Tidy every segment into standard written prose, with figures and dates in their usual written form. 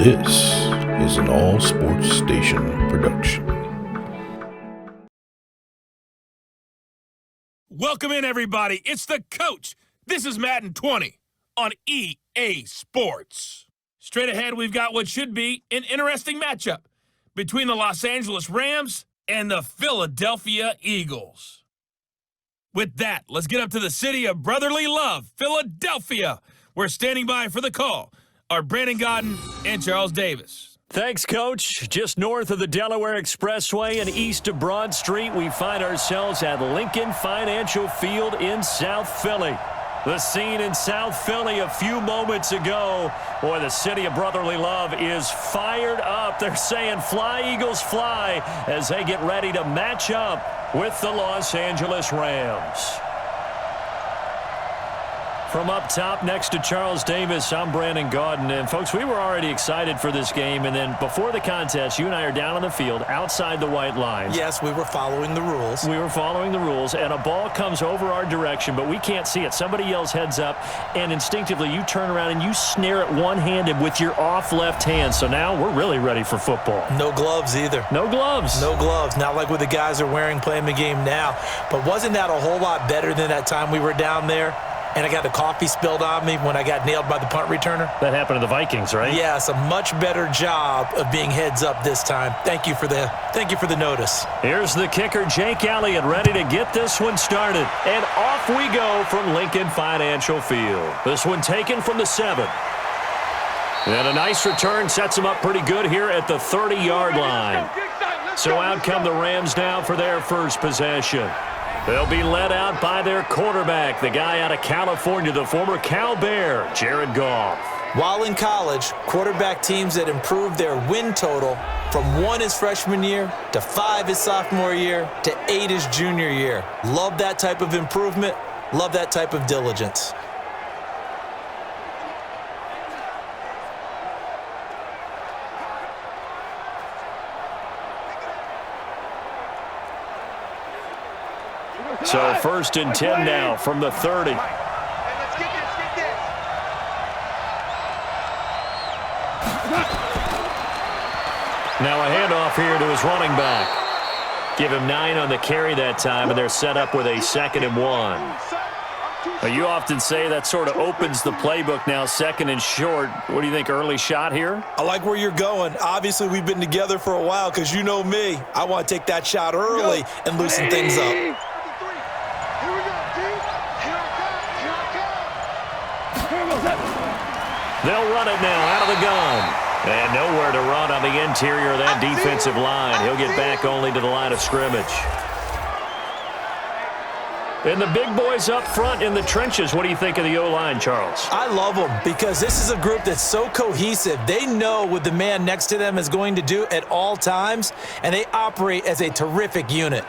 This is an All Sports Station production. Welcome in, everybody. It's the coach. This is Madden 20 on EA Sports. Straight ahead, we've got what should be an interesting matchup between the Los Angeles Rams and the Philadelphia Eagles. With that, let's get up to the city of brotherly love, Philadelphia. We're standing by for the call. Our Brandon Godden and Charles Davis. Thanks, Coach. Just north of the Delaware Expressway and east of Broad Street, we find ourselves at Lincoln Financial Field in South Philly. The scene in South Philly a few moments ago. Boy, the city of brotherly love is fired up. They're saying, "Fly, Eagles, fly," as they get ready to match up with the Los Angeles Rams. From up top next to Charles Davis, I'm Brandon Godden. And, folks, we were already excited for this game. And then before the contest, you and I are down on the field outside the white lines. Yes, we were following the rules. We were following the rules, and a ball comes over our direction, but we can't see it. Somebody yells heads up, and instinctively you turn around and you snare it one-handed with your off left hand. So now we're really ready for football. No gloves either. No gloves. No gloves. Not like what the guys are wearing playing the game now. But wasn't that a whole lot better than that time we were down there? And I got the coffee spilled on me when I got nailed by the punt returner. That happened to the Vikings, right? Yes, a much better job of being heads up this time. Thank you for the notice. Here's the kicker, Jake Elliott, ready to get this one started. And off we go from Lincoln Financial Field. This one taken from the 7. And a nice return sets them up pretty good here at the 30-yard line. So out come the Rams now for their first possession. They'll be led out by their quarterback, the guy out of California, the former Cal Bear, Jared Goff. While in college, quarterback teams that improved their win total from 1 his freshman year to 5 his sophomore year to 8 his junior year. Love that type of improvement. Love that type of diligence. So first and 10 now from the 30. Let's get this. Now a handoff here to his running back. Give him 9 on the carry that time, and they're set up with a 2nd and 1. Now, you often say that sort of opens the playbook now, 2nd and short. What do you think, early shot here? I like where you're going. Obviously, we've been together for a while because you know me. I want to take that shot early and loosen things up. They'll run it now out of the gun. And nowhere to run on the interior of that defensive line. He'll get back only to the line of scrimmage. And the big boys up front in the trenches. What do you think of the O-line, Charles? I love them because this is a group that's so cohesive. They know what the man next to them is going to do at all times, and they operate as a terrific unit.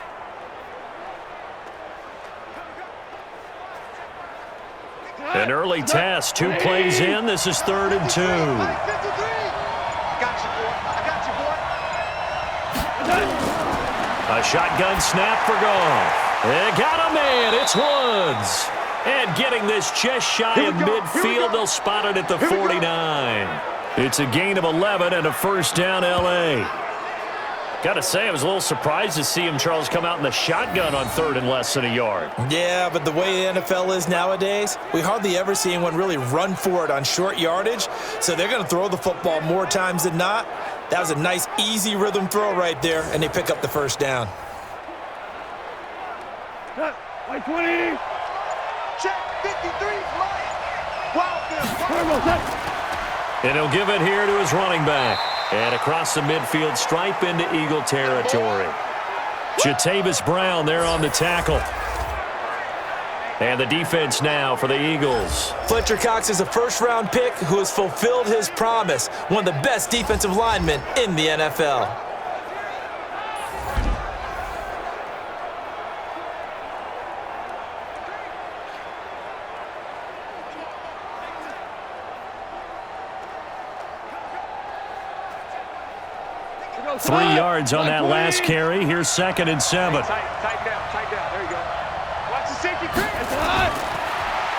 An early test, 2 plays in. This is 3rd and 2. A shotgun snap for Goff. They got a man. It's Woods. And getting this just shy of midfield, they'll spot it at the 49. It's a gain of 11 and a first down L.A. Got to say, I was a little surprised to see him, Charles, come out in the shotgun on 3rd and less than a yard. Yeah, but the way the NFL is nowadays, we hardly ever see anyone really run for it on short yardage, so they're going to throw the football more times than not. That was a nice, easy rhythm throw right there, and they pick up the first down. Like 20. Check 53. And he'll give it here to his running back. And across the midfield stripe into Eagle territory. Jatavis Brown there on the tackle. And the defense now for the Eagles. Fletcher Cox is a first-round pick who has fulfilled his promise. One of the best defensive linemen in the NFL. Three yards on that last carry. Here's 2nd and 7. Tighten down. There you go. Watch the safety.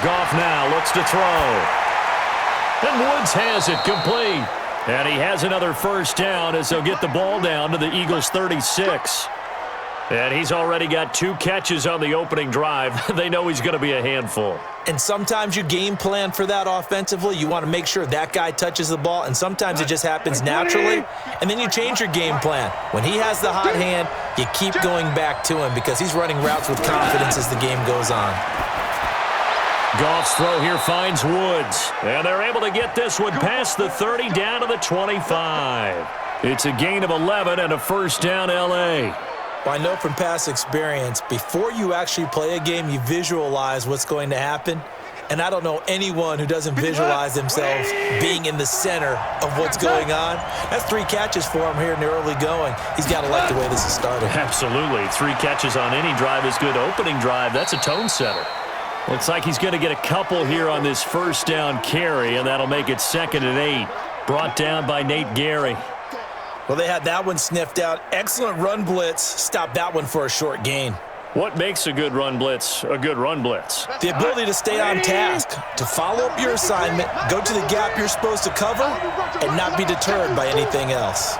Goff now looks to throw. And Woods has it complete. And he has another first down as they'll get the ball down to the Eagles' 36. And he's already got 2 catches on the opening drive. They know he's going to be a handful. And sometimes you game plan for that offensively. You want to make sure that guy touches the ball, and sometimes it just happens naturally, and then you change your game plan. When he has the hot hand, you keep going back to him because he's running routes with confidence as the game goes on. Goff's throw here finds Woods, and they're able to get this one past the 30 down to the 25. It's a gain of 11 and a first down L.A. Well, I know from past experience, before you actually play a game, you visualize what's going to happen. And I don't know anyone who doesn't visualize themselves being in the center of what's going on. That's 3 catches for him here in the early going. He's got to like the way this is started. Absolutely. 3 catches on any drive is good. Opening drive, that's a tone setter. Looks like he's going to get a couple here on this first down carry, and that'll make it 2nd and 8. Brought down by Nate Gary. Well, they had that one sniffed out. Excellent run blitz. Stopped that one for a short gain. What makes a good run blitz a good run blitz? The ability to stay on task, to follow up your assignment, go to the gap you're supposed to cover, and not be deterred by anything else.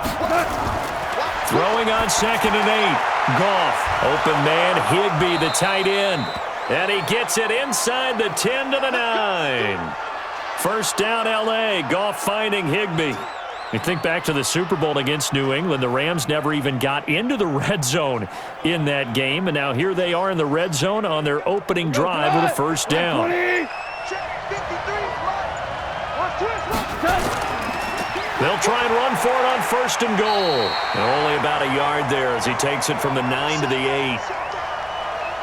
Throwing on 2nd and 8. Goff, open man, Higbee, the tight end. And he gets it inside the 10 to the 9. First down, L.A. Goff finding Higbee. You think back to the Super Bowl against New England, the Rams never even got into the red zone in that game, and now here they are in the red zone on their opening drive with a first down. They'll try and run for it on 1st and goal. And only about a yard there as he takes it from the 9 to the 8.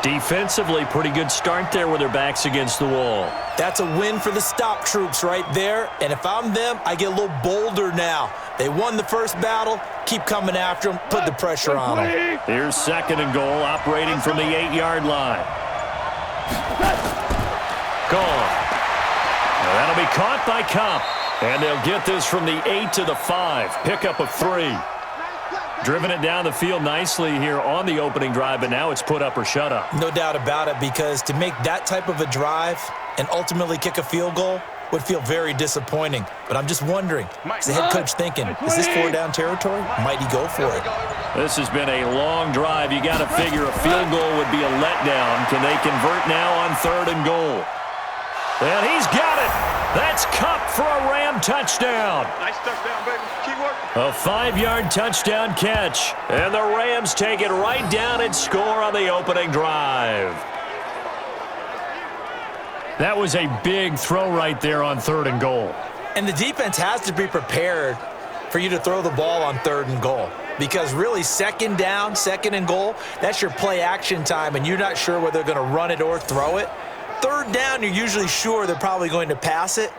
Defensively, pretty good start there with their backs against the wall. That's a win for the stop troops right there. And if I'm them, I get a little bolder now. They won the first battle. Keep coming after them. Put the pressure on them. Here's 2nd and goal, operating from the 8-yard line. Gone. Now that'll be caught by Kopp. And they'll get this from the 8 to the 5. Pickup of 3. Driven it down the field nicely here on the opening drive, but now it's put up or shut up. No doubt about it, because to make that type of a drive and ultimately kick a field goal would feel very disappointing. But I'm just wondering, is the head coach thinking, is this 4-down territory? Might he go for it? This has been a long drive. You got to figure a field goal would be a letdown. Can they convert now on 3rd and goal? And he's got it. That's Kupp for a Ram touchdown. Nice touchdown, baby. Keep working. A 5-yard touchdown catch. And the Rams take it right down and score on the opening drive. That was a big throw right there on 3rd and goal. And the defense has to be prepared for you to throw the ball on 3rd and goal. Because really, 2nd down, 2nd and goal, that's your play action time, and you're not sure whether they're going to run it or throw it. 3rd down, you're usually sure they're probably going to pass it.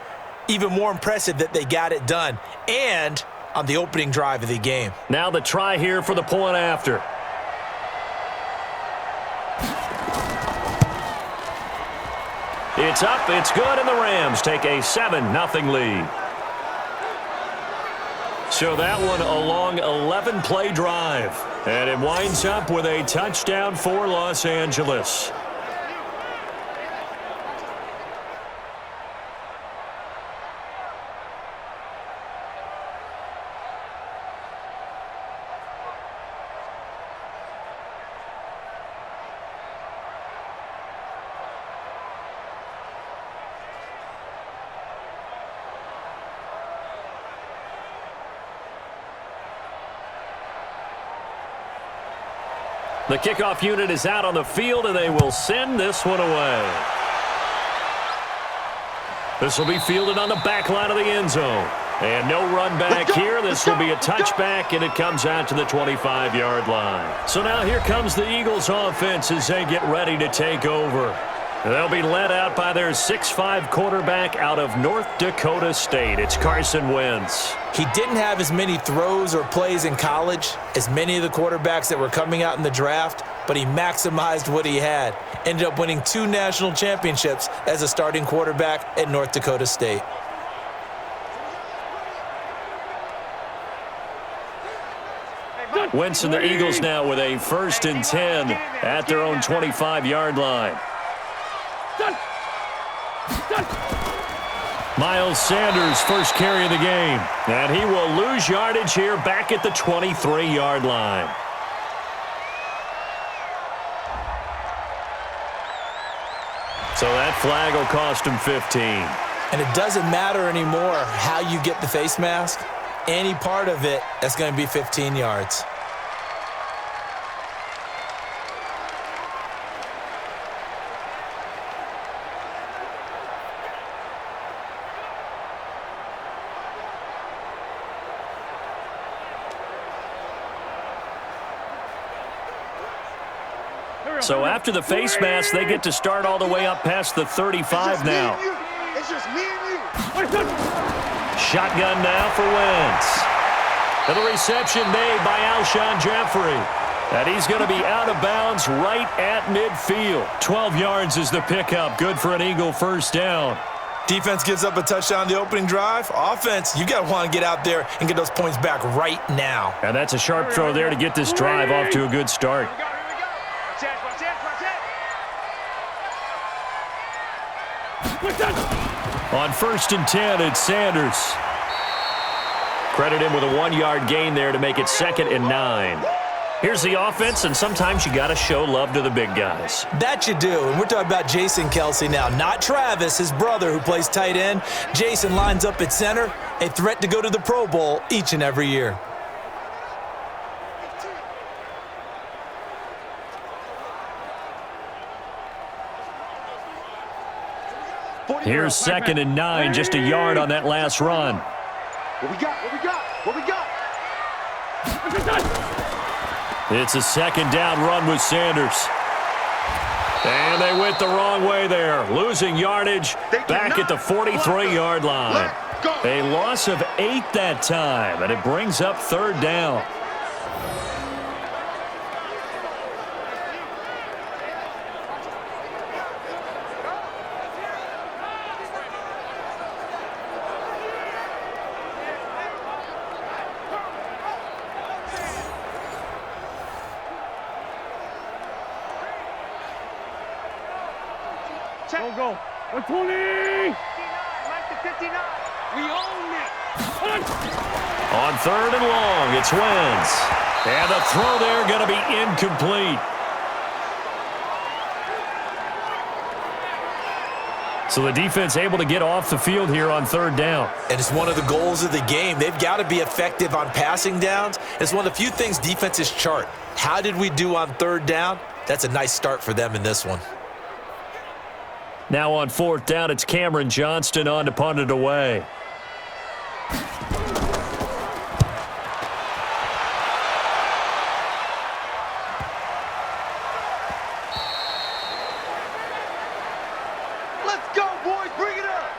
Even more impressive that they got it done. And on the opening drive of the game. Now the try here for the point after. It's up, it's good, and the Rams take a 7-0 lead. So that one a long 11-play drive. And it winds up with a touchdown for Los Angeles. The kickoff unit is out on the field, and they will send this one away. This will be fielded on the back line of the end zone. And no run back here. This will be a touchback, and it comes out to the 25-yard line. So now here comes the Eagles offense as they get ready to take over. They'll be led out by their 6'5" quarterback out of North Dakota State. It's Carson Wentz. He didn't have as many throws or plays in college as many of the quarterbacks that were coming out in the draft, but he maximized what he had. Ended up winning 2 national championships as a starting quarterback at North Dakota State. Wentz and the Eagles now with a 1st and 10 at their own 25-yard line. Miles Sanders, first carry of the game. And he will lose yardage here back at the 23-yard line. So that flag will cost him 15. And it doesn't matter anymore how you get the face mask. Any part of it, that's going to be 15 yards. So after the face mask, they get to start all the way up past the 35 now. It's just me and you. Shotgun now for Wentz. And the reception made by Alshon Jeffrey. And he's going to be out of bounds right at midfield. 12 yards is the pickup. Good for an Eagle first down. Defense gives up a touchdown the opening drive. Offense, you got to want to get out there and get those points back right now. And that's a sharp throw there to get this drive off to a good start. On 1st and 10, it's Sanders. Credit him with a 1-yard gain there to make it 2nd and 9. Here's the offense, and sometimes you got to show love to the big guys. That you do, and we're talking about Jason Kelsey now, not Travis, his brother who plays tight end. Jason lines up at center, a threat to go to the Pro Bowl each and every year. Here's 2nd and 9, just a yard on that last run. What we got? What we got? What we got? It's a 2nd down run with Sanders. And they went the wrong way there, losing yardage back at the 43-yard line. A loss of 8 that time, and it brings up 3rd down. Go. 120. 59. We own it. On 3rd and long, it's Wentz. And the throw there going to be incomplete. So the defense able to get off the field here on 3rd down. And it's one of the goals of the game. They've got to be effective on passing downs. It's one of the few things defenses chart. How did we do on 3rd down? That's a nice start for them in this one. Now on 4th down, it's Cameron Johnston on to punt it away. Let's go, boys. Bring it up.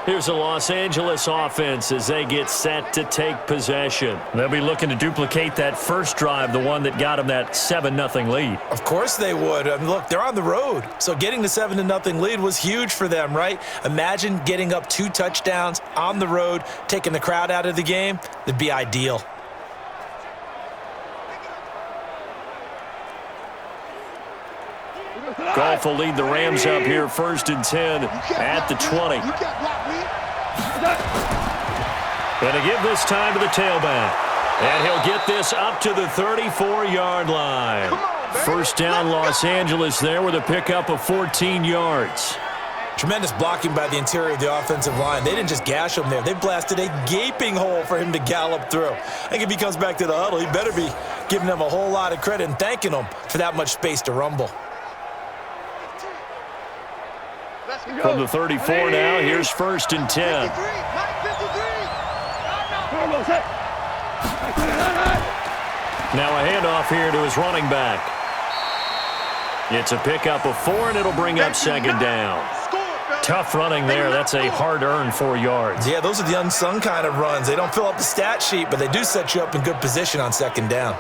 Here's the Los Angeles offense as they get set to take possession. They'll be looking to duplicate that first drive, the one that got them that 7-0 lead. Of course they would. I mean, look, they're on the road. So getting the 7-0 lead was huge for them, right? Imagine getting up 2 touchdowns on the road, taking the crowd out of the game. That'd be ideal. Goff will lead the Rams up here 1st and 10 at the 20. You can't block me. Going to give this time to the tailback. And he'll get this up to the 34-yard line. First down, Los Angeles there with a pickup of 14 yards. Tremendous blocking by the interior of the offensive line. They didn't just gash him there. They blasted a gaping hole for him to gallop through. I think if he comes back to the huddle, he better be giving them a whole lot of credit and thanking them for that much space to rumble. From the 34 now, here's 1st and 10. Now a handoff here to his running back. It's a pickup of 4, and it'll bring up 2nd down. Tough running there. That's a hard-earned 4 yards. Yeah, those are the unsung kind of runs. They don't fill up the stat sheet, but they do set you up in good position on 2nd down.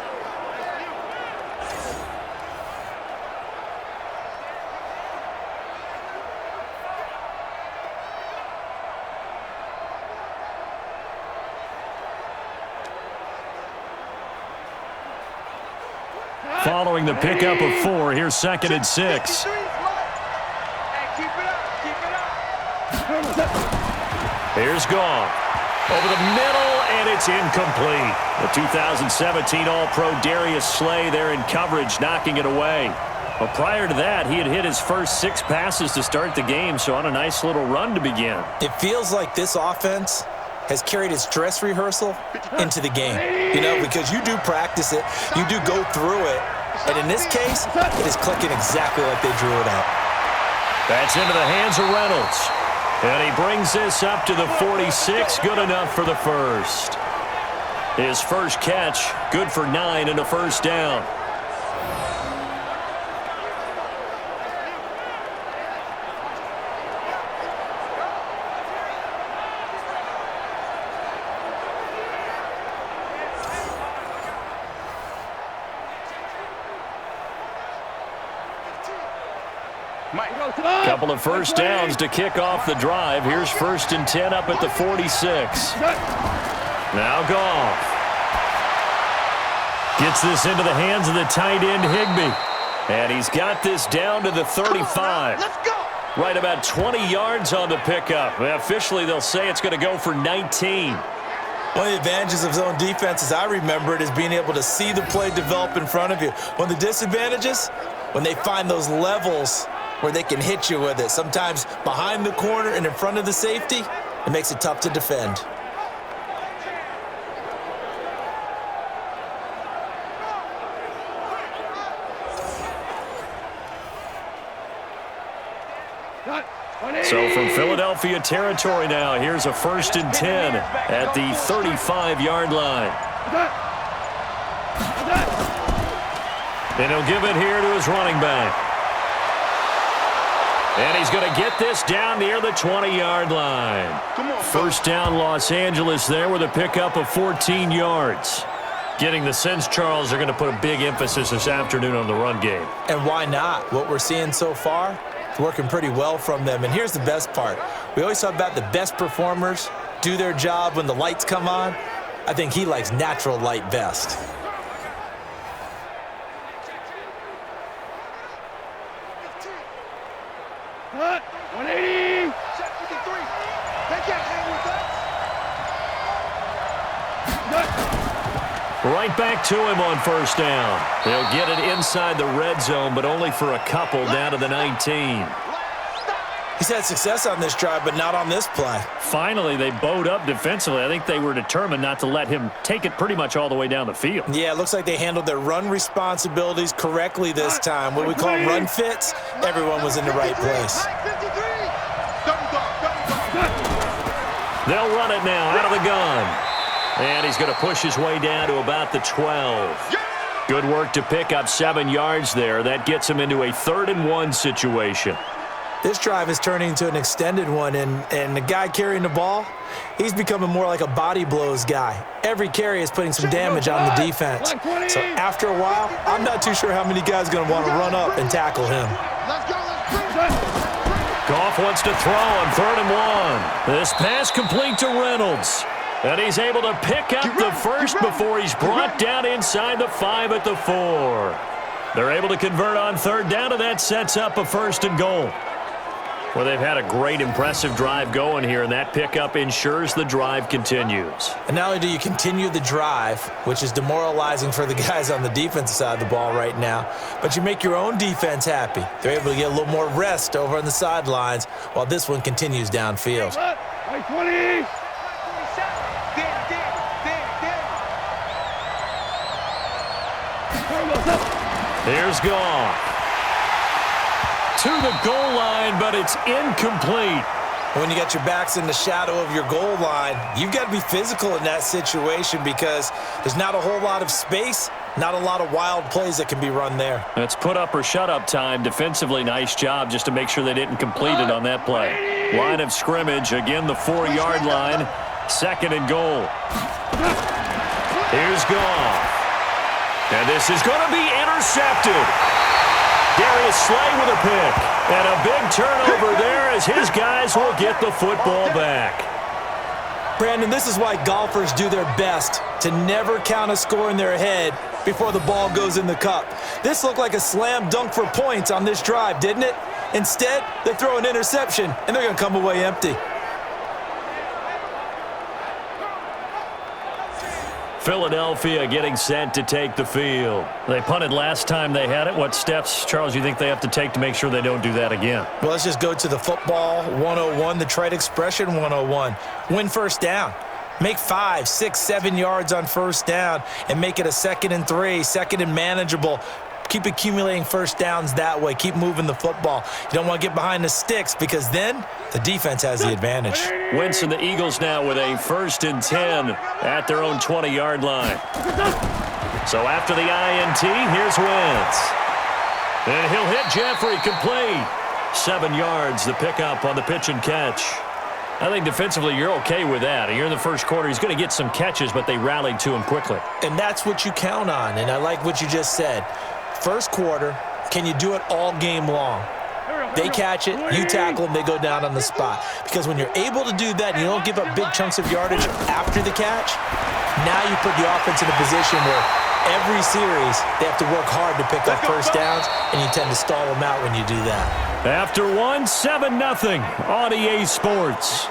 Following the pickup of 4, here's 2nd and 6. Here's Goff. Over the middle, and it's incomplete. The 2017 All-Pro Darius Slay there in coverage, knocking it away. But prior to that, he had hit his first 6 passes to start the game, so on a nice little run to begin. It feels like this offense has carried its dress rehearsal into the game. You know, because you do practice it, you do go through it, and in this case, it is clicking exactly like they drew it out. That's into the hands of Reynolds. And he brings this up to the 46, good enough for the first. His first catch, good for 9 and a first down. Couple of first downs to kick off the drive. Here's 1st and 10 up at the 46. Now Goff. Gets this into the hands of the tight end Higbee. And he's got this down to the 35. Right about 20 yards on the pickup. Officially, they'll say it's going to go for 19. One of the advantages of zone defense, as I remember it, is being able to see the play develop in front of you. One of the disadvantages, when they find those levels where they can hit you with it. Sometimes behind the corner and in front of the safety, it makes it tough to defend. So from Philadelphia territory now, here's a 1st and 10 at the 35-yard line. And he'll give it here to his running back. And he's going to get this down near the 20-yard line. First down, Los Angeles there with a pickup of 14 yards. Getting the sense, Charles, they're going to put a big emphasis this afternoon on the run game. And why not? What we're seeing so far, it's working pretty well from them. And here's the best part. We always talk about the best performers do their job when the lights come on. I think he likes natural light best. Cut. 180. Set 53. They can't hang with that. Right back to him on first down. They'll get it inside the red zone, but only for a couple down to the 19. He's had success on this drive, but not on this play. Finally, they bowed up defensively. I think they were determined not to let him take it pretty much all the way down the field. Yeah, it looks like they handled their run responsibilities correctly this time. What we call run fits, everyone was in the right place. They'll run it now out of the gun. And he's going to push his way down to about the 12. Good work to pick up 7 yards there. That gets him into a 3rd and 1 situation. This drive is turning into an extended one, and the guy carrying the ball, he's becoming more like a body blows guy. Every carry is putting some damage on the defense. So after a while, I'm not too sure how many guys are going to want to run up and tackle him. Goff wants to throw on 3rd and 1. This pass complete to Reynolds. And he's able to pick up the first before he's brought down inside the 5 at the 4. They're able to convert on 3rd down, and that sets up a 1st and goal. Well, they've had a great, impressive drive going here, and that pickup ensures the drive continues. And not only do you continue the drive, which is demoralizing for the guys on the defensive side of the ball right now, but you make your own defense happy. They're able to get a little more rest over on the sidelines while this one continues downfield. 20. Here's Goff. To the goal line, but it's incomplete. When you got your backs in the shadow of your goal line, you've got to be physical in that situation because there's not a whole lot of space, not a lot of wild plays that can be run there. It's put up or shut up time. Defensively, nice job just to make sure they didn't complete it on that play. Line of scrimmage, again the 4-yard line, 2nd and goal. Here's Goff. And this is going to be intercepted. Darius Slay with a pick. And a big turnover there as his guys will get the football back. Brandon, this is why golfers do their best to never count a score in their head before the ball goes in the cup. This looked like a slam dunk for points on this drive, didn't it? Instead, they throw an interception, and they're going to come away empty. Philadelphia getting set to take the field. They punted last time they had it. What steps, Charles, you think they have to take to make sure they don't do that again? Well, let's just go to the football 101, the trite expression 101. Win first down. Make 5, 6, 7 yards on first down and make it a 2nd and 3, 2nd and manageable. Keep accumulating first downs that way. Keep moving the football. You don't want to get behind the sticks because then the defense has the advantage. Wentz and the Eagles now with a 1st and 10 at their own 20-yard line. So after the INT, here's Wentz. And he'll hit Jeffrey complete. 7 yards, the pickup on the pitch and catch. I think defensively you're okay with that. Here in the first quarter, he's going to get some catches, but they rallied to him quickly. And that's what you count on, and I like what you just said. First quarter, can you do it all game long? They catch it, you tackle them, they go down on the spot. Because when you're able to do that and you don't give up big chunks of yardage after the catch, now you put the offense in a position where every series they have to work hard to pick up first downs, and you tend to stall them out when you do that. After one, 7-0 on EA Sports.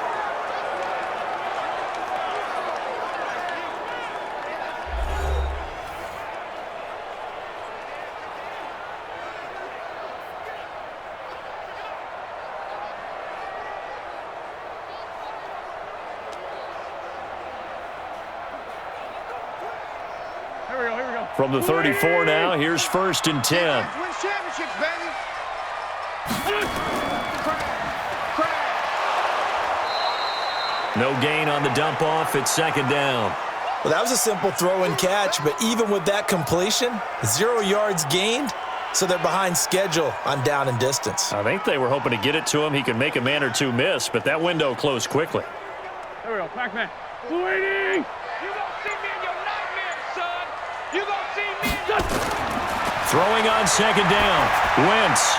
From the 34 now, here's 1st and 10. Win championships, baby. No gain on the dump off. It's 2nd down. Well, that was a simple throw and catch, but even with that completion, 0 yards gained, so they're behind schedule on down and distance. I think they were hoping to get it to him. He could make a man or two miss, but that window closed quickly. There we go, Pac-Man. Waiting. You gonna see me in your nightmare, son. You gonna see me in your... Throwing on 2nd down. Wentz.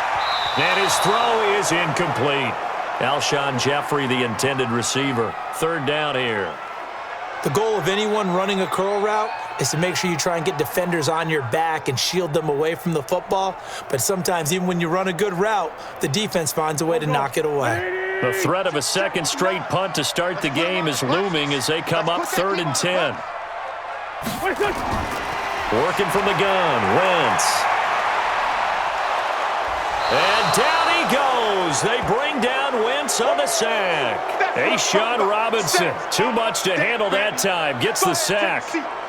And his throw is incomplete. Alshon Jeffrey, the intended receiver. 3rd down here. The goal of anyone running a curl route is to make sure you try and get defenders on your back and shield them away from the football. But sometimes, even when you run a good route, the defense finds a way to knock it away. The threat of a 2nd straight punt to start the game is looming as they come up 3rd and 10. Working from the gun, Wentz. And down he goes. They bring down Wentz on the sack. A'Shawn Robinson, too much to handle that time, gets the sack.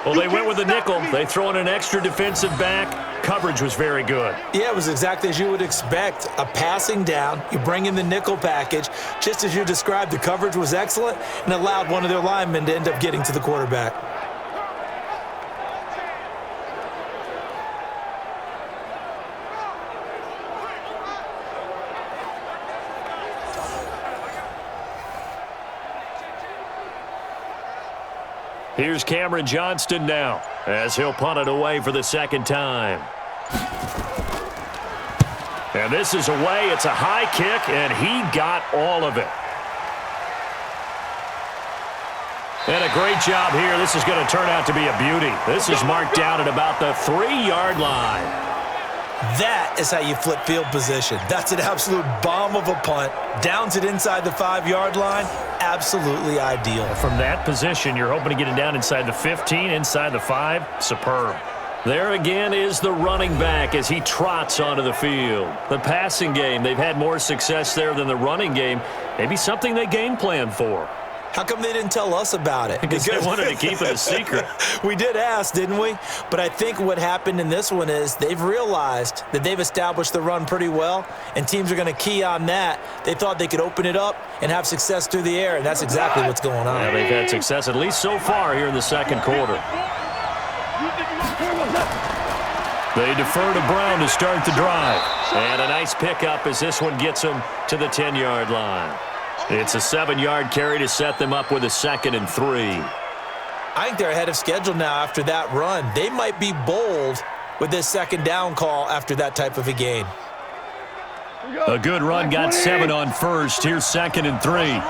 Well, they went with the nickel. They throw in an extra defensive back. Coverage was very good. Yeah, it was exactly as you would expect. A passing down, you bring in the nickel package. Just as you described, the coverage was excellent and allowed one of their linemen to end up getting to the quarterback. Here's Cameron Johnston now as he'll punt it away for the 2nd time. And this is away. It's a high kick, and he got all of it. And a great job here. This is going to turn out to be a beauty. This is marked down at about the 3-yard line. That is how you flip field position. That's an absolute bomb of a punt. Downs it inside the 5-yard line. Absolutely ideal. From that position, you're hoping to get it down inside the 15, inside the 5. Superb. There again is the running back as he trots onto the field. The passing game, they've had more success there than the running game. Maybe something they game plan for. How come they didn't tell us about it? Because they wanted to keep it a secret. We did ask, didn't we? But I think what happened in this one is they've realized that they've established the run pretty well, and teams are going to key on that. They thought they could open it up and have success through the air, and that's exactly what's going on. Yeah, they've had success at least so far here in the 2nd quarter. They defer to Brown to start the drive. And a nice pickup as this one gets them to the 10-yard line. It's a 7-yard carry to set them up with a 2nd and 3. I think they're ahead of schedule now after that run. They might be bold with this 2nd down call after that type of a gain. A good run, got 7 on first. Here's 2nd and 3.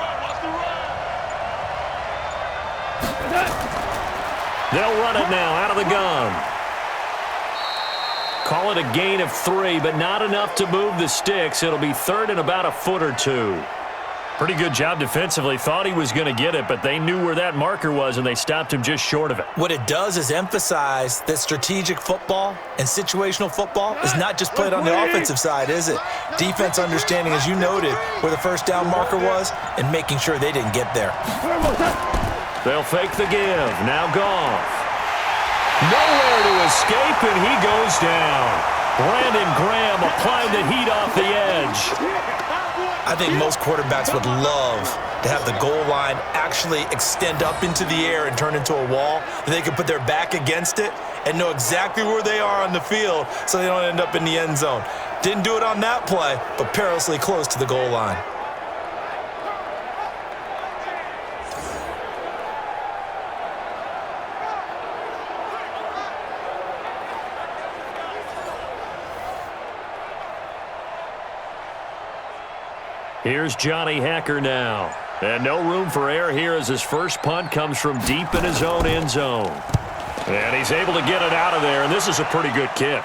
They'll run it now out of the gun. Call it a gain of 3, but not enough to move the sticks. It'll be third and about a foot or two. Pretty good job defensively. Thought he was going to get it, but they knew where that marker was, and they stopped him just short of it. What it does is emphasize that strategic football and situational football is not just played on the offensive side, is it? Defense understanding, as you noted, where the first down marker was and making sure they didn't get there. They'll fake the give. Now Goff. Nowhere to escape, and he goes down. Brandon Graham applying the heat off the edge. I think most quarterbacks would love to have the goal line actually extend up into the air and turn into a wall, that they can put their back against it and know exactly where they are on the field so they don't end up in the end zone. Didn't do it on that play, but perilously close to the goal line. Here's Johnny Hacker now. And no room for error here as his first punt comes from deep in his own end zone. And he's able to get it out of there, and this is a pretty good kick.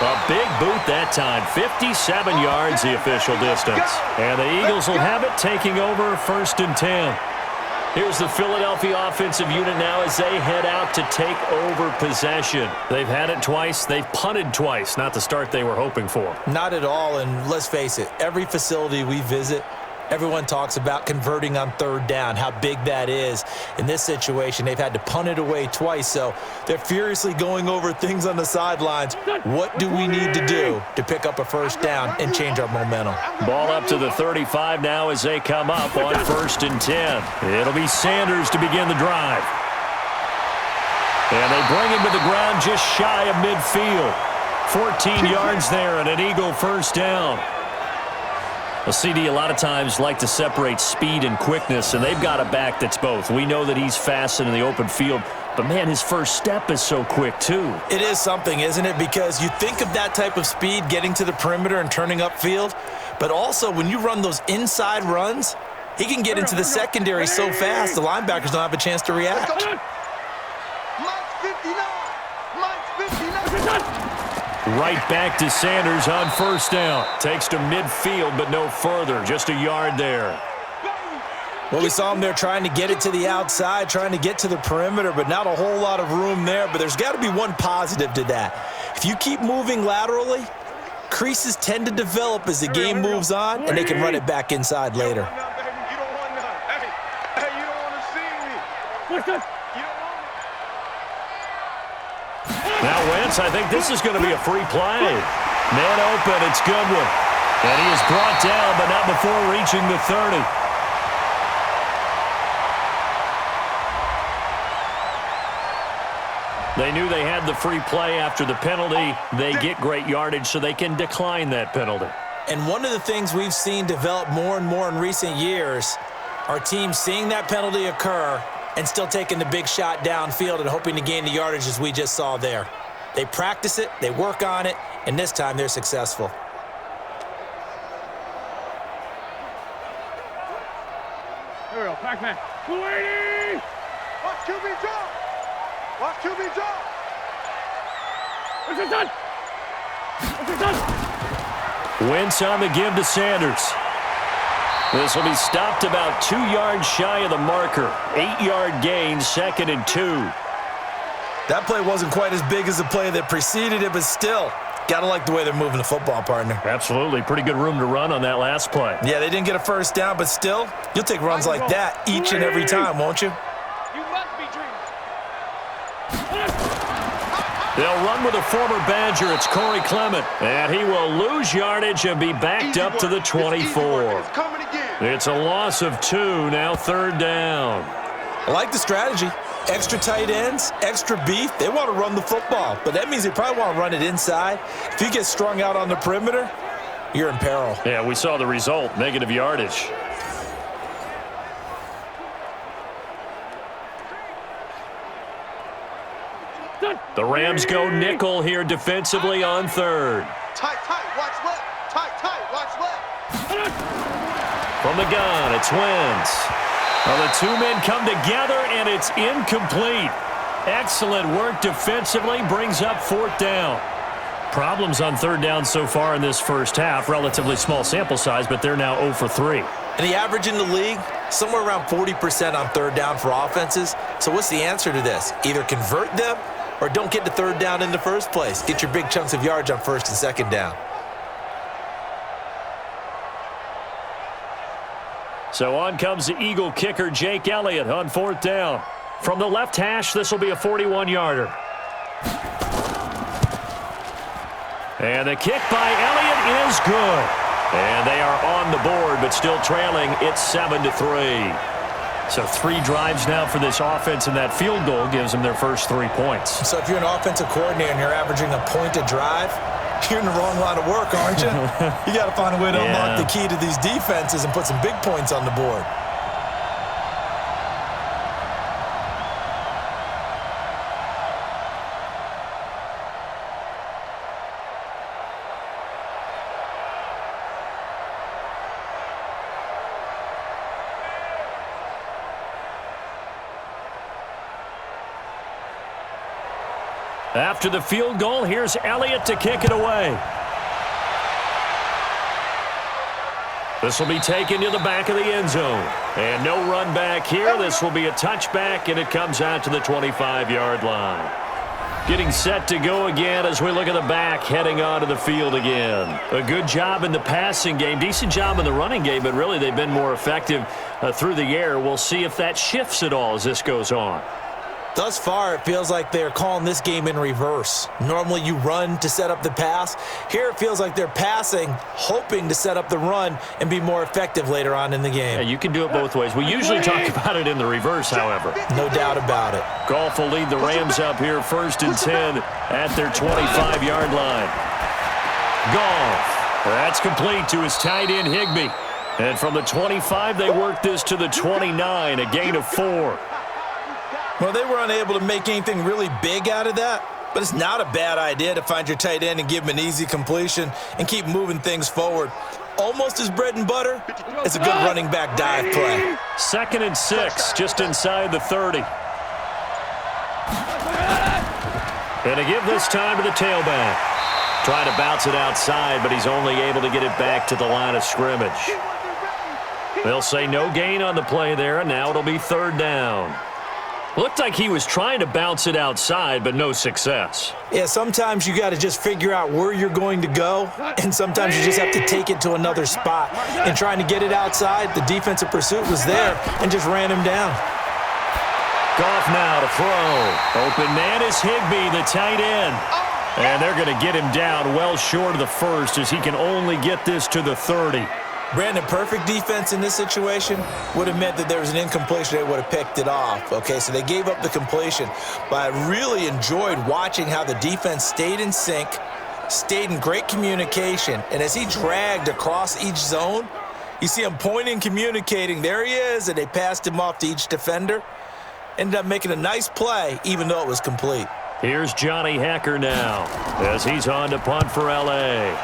A big boot that time. 57 yards the official distance. And the Eagles will have it, taking over 1st and 10. Here's the Philadelphia offensive unit now as they head out to take over possession. They've had it twice. They've punted twice. Not the start they were hoping for. Not at all, and let's face it, every facility we visit, everyone talks about converting on 3rd down, how big that is. In this situation, they've had to punt it away twice, so they're furiously going over things on the sidelines. What do we need to do to pick up a 1st down and change our momentum? Ball up to the 35 now as they come up on 1st and 10. It'll be Sanders to begin the drive. And they bring him to the ground just shy of midfield. 14 yards there and an Eagle 1st down. Well, CD a lot of times like to separate speed and quickness, and they've got a back that's both. We know that he's fast in the open field, but, man, his first step is so quick, too. It is something, isn't it? Because you think of that type of speed getting to the perimeter and turning upfield, but also when you run those inside runs, he can get into the secondary so fast the linebackers don't have a chance to react. Right back to Sanders on 1st down. Takes to midfield, but no further. Just a yard there. Well, we saw him there trying to get it to the outside, trying to get to the perimeter, but not a whole lot of room there. But there's got to be one positive to that. If you keep moving laterally, creases tend to develop as the game moves on, and they can run it back inside later. Now Wentz, I think this is going to be a free play. Man open, it's Goodwin. And he is brought down, but not before reaching the 30. They knew they had the free play after the penalty. They get great yardage, so they can decline that penalty. And one of the things we've seen develop more and more in recent years are teams seeing that penalty occur and still taking the big shot downfield and hoping to gain the yardage as we just saw there. They practice it, they work on it, and this time they're successful. Here we go, Pac-Man. Waiting! Watch QB drop! Watch QB drop! This is done! This is done! Wentz on the give to Sanders. This will be stopped about 2 yards shy of the marker. 8-yard gain, 2nd and 2. That play wasn't quite as big as the play that preceded it, but still, gotta like the way they're moving the football, partner. Absolutely. Pretty good room to run on that last play. Yeah, they didn't get a 1st down, but still, you'll take runs like that each and every time, won't you? You must be dreaming. They'll run with a former Badger. It's Corey Clement. And he will lose yardage and be backed up to the 24. It's a loss of 2, now 3rd down. I like the strategy. Extra tight ends, extra beef. They want to run the football, but that means they probably want to run it inside. If you get strung out on the perimeter, you're in peril. Yeah, we saw the result, negative yardage. The Rams go nickel here defensively on 3rd. Tight, watch left. Tight, watch left. From the gun, it's Wentz. Well, the two men come together, and it's incomplete. Excellent work defensively, brings up 4th down. Problems on 3rd down so far in this first half. Relatively small sample size, but they're now 0 for 3. And the average in the league, somewhere around 40% on 3rd down for offenses. So what's the answer to this? Either convert them or don't get to 3rd down in the first place. Get your big chunks of yards on 1st and 2nd down. So on comes the Eagle kicker, Jake Elliott, on 4th down. From the left hash, this will be a 41-yarder. And the kick by Elliott is good. And they are on the board, but still trailing. It's 7-3. So 3 drives now for this offense, and that field goal gives them their first 3 points. So if you're an offensive coordinator and you're averaging a point a drive, you're in the wrong line of work, aren't you? You got to find a way to unlock the key to these defenses and put some big points on the board. After the field goal, here's Elliott to kick it away. This will be taken to the back of the end zone. And no run back here. This will be a touchback, and it comes out to the 25-yard line. Getting set to go again as we look at the back, heading onto the field again. A good job in the passing game, decent job in the running game, but really they've been more effective through the air. We'll see if that shifts at all as this goes on. Thus far, it feels like they're calling this game in reverse. Normally, you run to set up the pass. Here, it feels like they're passing, hoping to set up the run and be more effective later on in the game. Yeah, you can do it both ways. We usually talk about it in the reverse, however. No doubt about it. Goff will lead the Rams up here 1st and 10 at their 25-yard line. Goff. That's complete to his tight end, Higbee. And from the 25, they work this to the 29, a gain of 4. Well, they were unable to make anything really big out of that, but it's not a bad idea to find your tight end and give him an easy completion and keep moving things forward. Almost as bread and butter. It's a good running back dive play. 2nd and 6, just inside the 30. And to give this time to the tailback. Trying to bounce it outside, but he's only able to get it back to the line of scrimmage. They'll say no gain on the play there, and now it'll be 3rd down. Looked like he was trying to bounce it outside, but no success. Yeah, sometimes you got to just figure out where you're going to go, and sometimes you just have to take it to another spot. And trying to get it outside, the defensive pursuit was there and just ran him down. Goff now to throw. Open man is Higbee, the tight end. And they're going to get him down well short of the 1st as he can only get this to the 30. Brandon, perfect defense in this situation would have meant that there was an incompletion. They would have picked it off. Okay, so they gave up the completion. But I really enjoyed watching how the defense stayed in sync, stayed in great communication. And as he dragged across each zone, you see him pointing, communicating. There he is, and they passed him off to each defender. Ended up making a nice play, even though it was complete. Here's Johnny Hacker now as he's on to punt for L.A.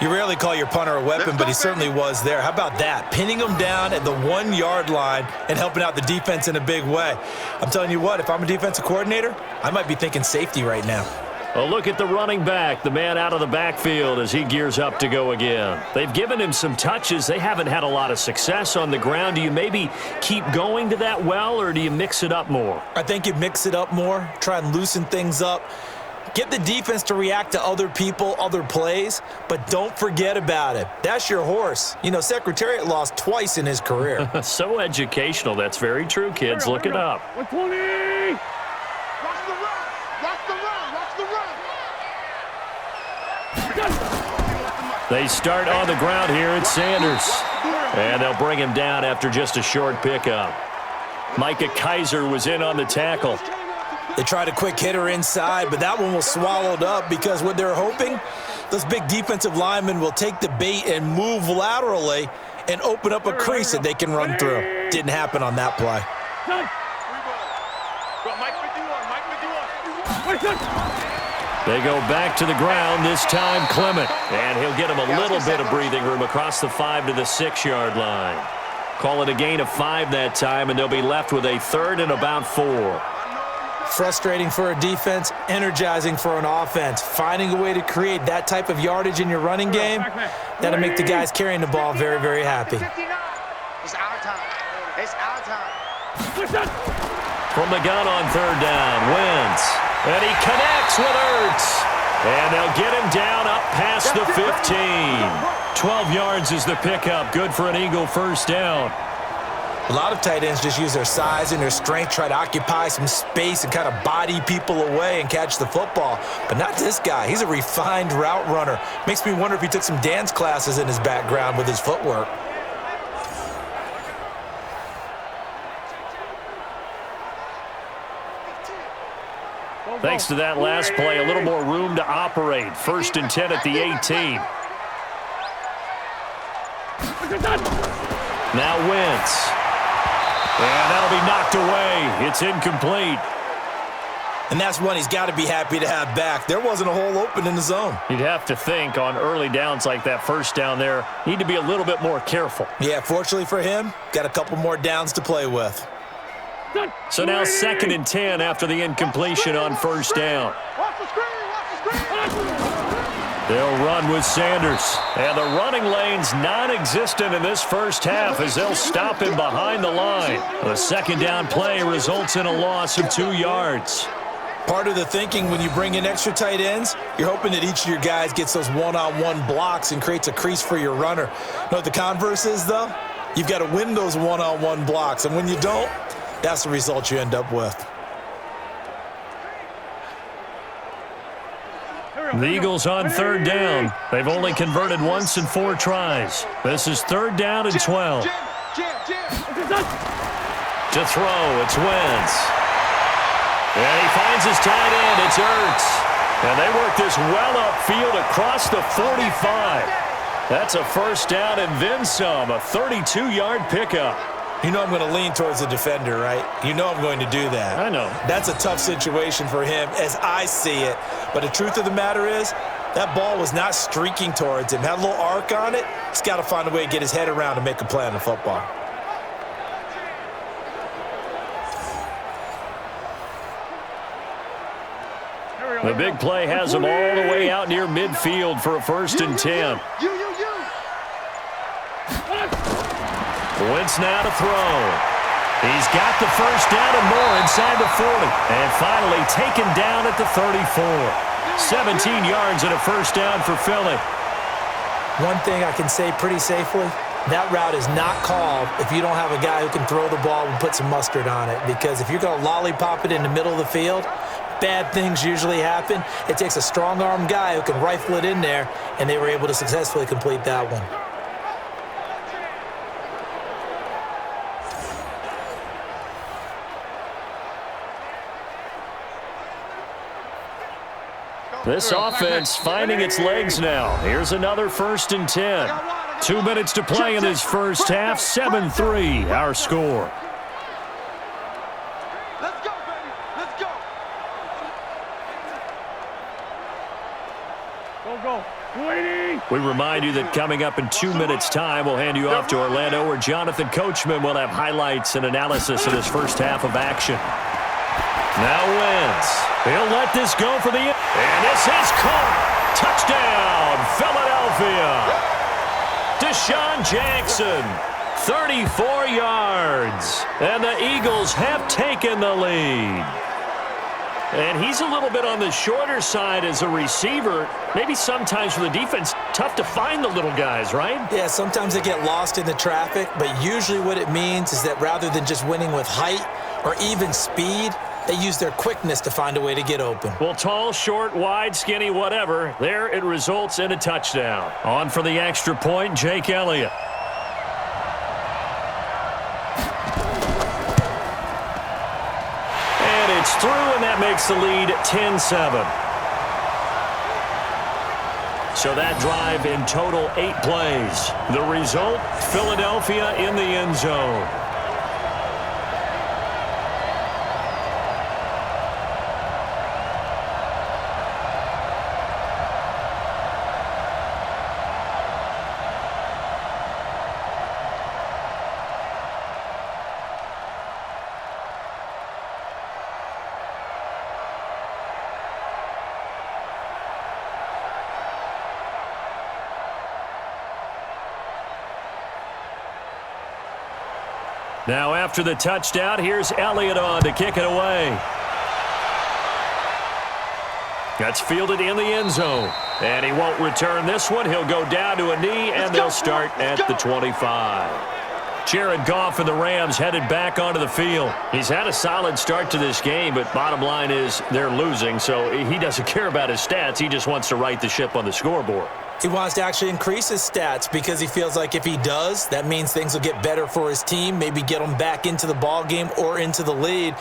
You rarely call your punter a weapon, but he certainly was there. How about that? Pinning him down at the 1-yard line and helping out the defense in a big way. I'm telling you what, if I'm a defensive coordinator, I might be thinking safety right now. A look at the running back, the man out of the backfield as he gears up to go again. They've given him some touches. They haven't had a lot of success on the ground. Do you maybe keep going to that well, or do you mix it up more? I think you mix it up more, try and loosen things up. Get the defense to react to other people, other plays, but don't forget about it. That's your horse. You know, Secretariat lost twice in his career. So educational. That's very true, kids. Look it up. 120! Watch the run! Watch the run! Watch the run! They start on the ground here at Sanders. And they'll bring him down after just a short pickup. Micah Kaiser was in on the tackle. They tried a quick hitter inside, but that one was swallowed up because what they're hoping, those big defensive linemen will take the bait and move laterally and open up a crease that they can run through. Didn't happen on that play. They go back to the ground, this time Clement. And he'll get him a little bit of breathing room across the 5 to the 6-yard line. Call it a gain of 5 that time, and they'll be left with a 3rd and about 4. Frustrating for a defense, energizing for an offense. Finding a way to create that type of yardage in your running game, that'll make the guys carrying the ball very, very happy. It's our time. It's our time. From the gun on 3rd down, Wentz. And he connects with Ertz. And they'll get him down up past the 15. 12 yards is the pickup. Good for an Eagle first down. A lot of tight ends just use their size and their strength, try to occupy some space and kind of body people away and catch the football. But not this guy. He's a refined route runner. Makes me wonder if he took some dance classes in his background with his footwork. Thanks to that last play, a little more room to operate. 1st and 10 at the 18. Now Wentz. And that'll be knocked away. It's incomplete. And that's one he's got to be happy to have back. There wasn't a hole open in the zone. You'd have to think on early downs like that, first down there, need to be a little bit more careful. Yeah, fortunately for him, got a couple more downs to play with. So now 2nd and 10 after the incompletion on 1st down. They'll run with Sanders. And the running lane's non-existent in this first half as they'll stop him behind the line. The 2nd down play results in a loss of 2 yards. Part of the thinking when you bring in extra tight ends, you're hoping that each of your guys gets those one-on-one blocks and creates a crease for your runner. You know what the converse is, though? You've got to win those one-on-one blocks, and when you don't, that's the result you end up with. The Eagles on 3rd down. They've only converted once in 4 tries. This is 3rd down and 12. To throw, it's Wentz. And he finds his tight end, it's Ertz. And they work this well upfield across the 45. That's a first down and then some, a 32-yard pickup. You know I'm going to lean towards the defender, right? You know I'm going to do that. I know. That's a tough situation for him as I see it. But the truth of the matter is, that ball was not streaking towards him. Had a little arc on it. He's got to find a way to get his head around and make a play on the football. The big play has him all the way out near midfield for a 1st and 10. Wentz now to throw. He's got the first down and more inside the 40. And finally taken down at the 34. 17 yards and a first down for Philly. One thing I can say pretty safely, that route is not called if you don't have a guy who can throw the ball and put some mustard on it. Because if you're going to lollipop it in the middle of the field, bad things usually happen. It takes a strong-arm guy who can rifle it in there, and they were able to successfully complete that one. This offense finding its legs now. Here's another 1st and 10. 2 minutes to play in this first half. 7-3, our score. Let's go, baby. Let's go. Go. Waiting. We remind you that coming up in 2 minutes' time, we'll hand you off to Orlando, where Jonathan Coachman will have highlights and analysis of this first half of action. Now Wentz. He'll let this go for the... And this is caught. Touchdown, Philadelphia. Deshaun Jackson, 34 yards. And the Eagles have taken the lead. And he's a little bit on the shorter side as a receiver. Maybe sometimes for the defense, tough to find the little guys, right? Yeah, sometimes they get lost in the traffic, but usually what it means is that rather than just winning with height or even speed, they use their quickness to find a way to get open. Well, tall, short, wide, skinny, whatever. There it results in a touchdown. On for the extra point, Jake Elliott. And it's through, and that makes the lead 10-7. So that drive in total 8 plays. The result, Philadelphia in the end zone. Now after the touchdown, here's Elliott on to kick it away. That's fielded in the end zone. And he won't return this one. He'll go down to a knee, and they'll start at the 25. Jared Goff and the Rams headed back onto the field. He's had a solid start to this game, but bottom line is they're losing, so he doesn't care about his stats. He just wants to right the ship on the scoreboard. He wants to actually increase his stats because he feels like if he does, that means things will get better for his team, maybe get them back into the ball game or into the lead.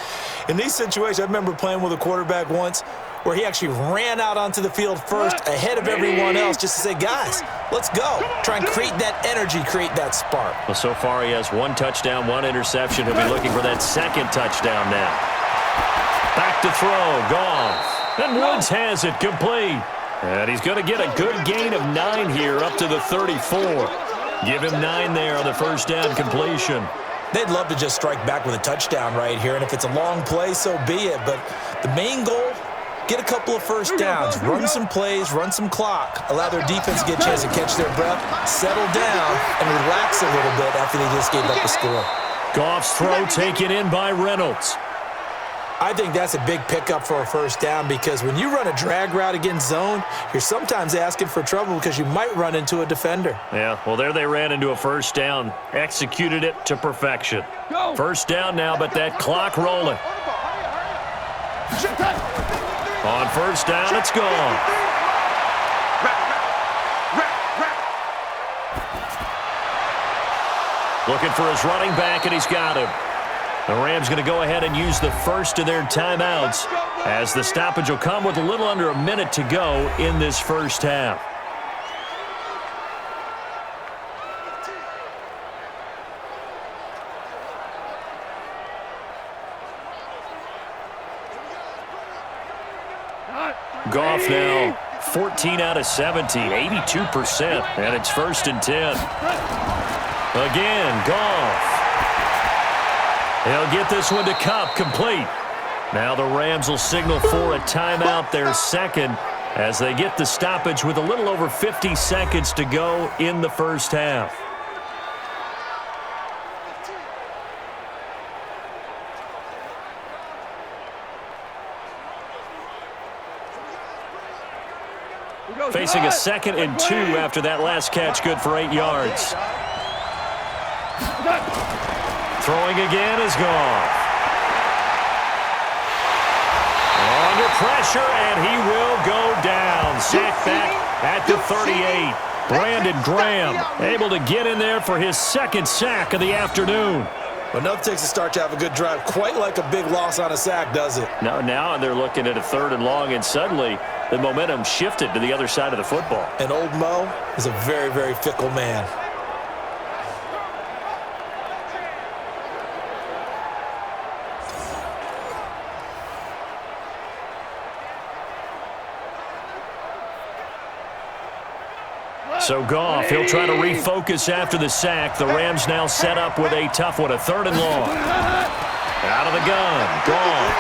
In these situations, I remember playing with a quarterback once where he actually ran out onto the field first ahead of everyone else just to say, guys, let's go. Try and create that energy, create that spark. Well, so far he has 1 touchdown, 1 interception. He'll be looking for that second touchdown now. Back to throw, Goff. And Woods has it complete. And he's going to get a good gain of 9 here up to the 34. Give him 9 there on the first down completion. They'd love to just strike back with a touchdown right here, and if it's a long play, so be it. But the main goal, get a couple of first downs, run some plays, run some clock, allow their defense to get a chance to catch their breath, settle down, and relax a little bit after they just gave up a score. Goff's throw taken in by Reynolds. I think that's a big pickup for a first down because when you run a drag route against zone, you're sometimes asking for trouble because you might run into a defender. Yeah, well, there they ran into a first down, executed it to perfection. First down now, but that clock rolling. On first down, it's gone. Looking for his running back, and he's got him. The Rams going to go ahead and use the first of their timeouts as the stoppage will come with a little under a minute to go in this first half. Goff now 14 out of 17, 82%, and it's 1st and 10. Again, Goff. He'll get this one to Cup, complete. Now the Rams will signal for a timeout, their second, as they get the stoppage with a little over 50 seconds to go in the first half. Facing a 2nd and 2 after that last catch, good for 8 yards. Throwing again is Goff. Under pressure, and he will go down. Sacked back at the 38. Brandon Graham able to get in there for his 2nd sack of the afternoon. But nothing takes a start to have a good drive quite like a big loss on a sack, does it? No, now they're looking at a 3rd and long, and suddenly the momentum shifted to the other side of the football. And old Mo is a very, very fickle man. So Goff, he'll try to refocus after the sack. The Rams now set up with a tough one, a 3rd and long. Out of the gun, Goff.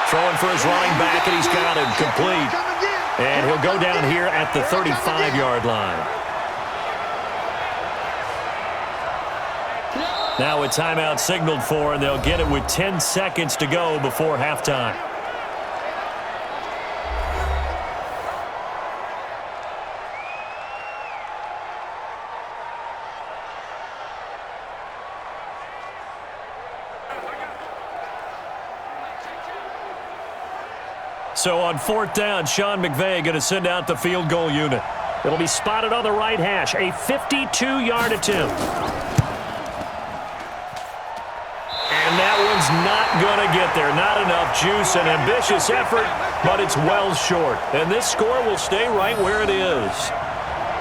Throwing for his running back, and he's got him complete. And he'll go down here at the 35-yard line. Now a timeout signaled for, and they'll get it with 10 seconds to go before halftime. So on 4th down, Sean McVay going to send out the field goal unit. It'll be spotted on the right hash, a 52-yard attempt. And that one's not going to get there. Not enough juice, an ambitious effort, but it's well short. And this score will stay right where it is.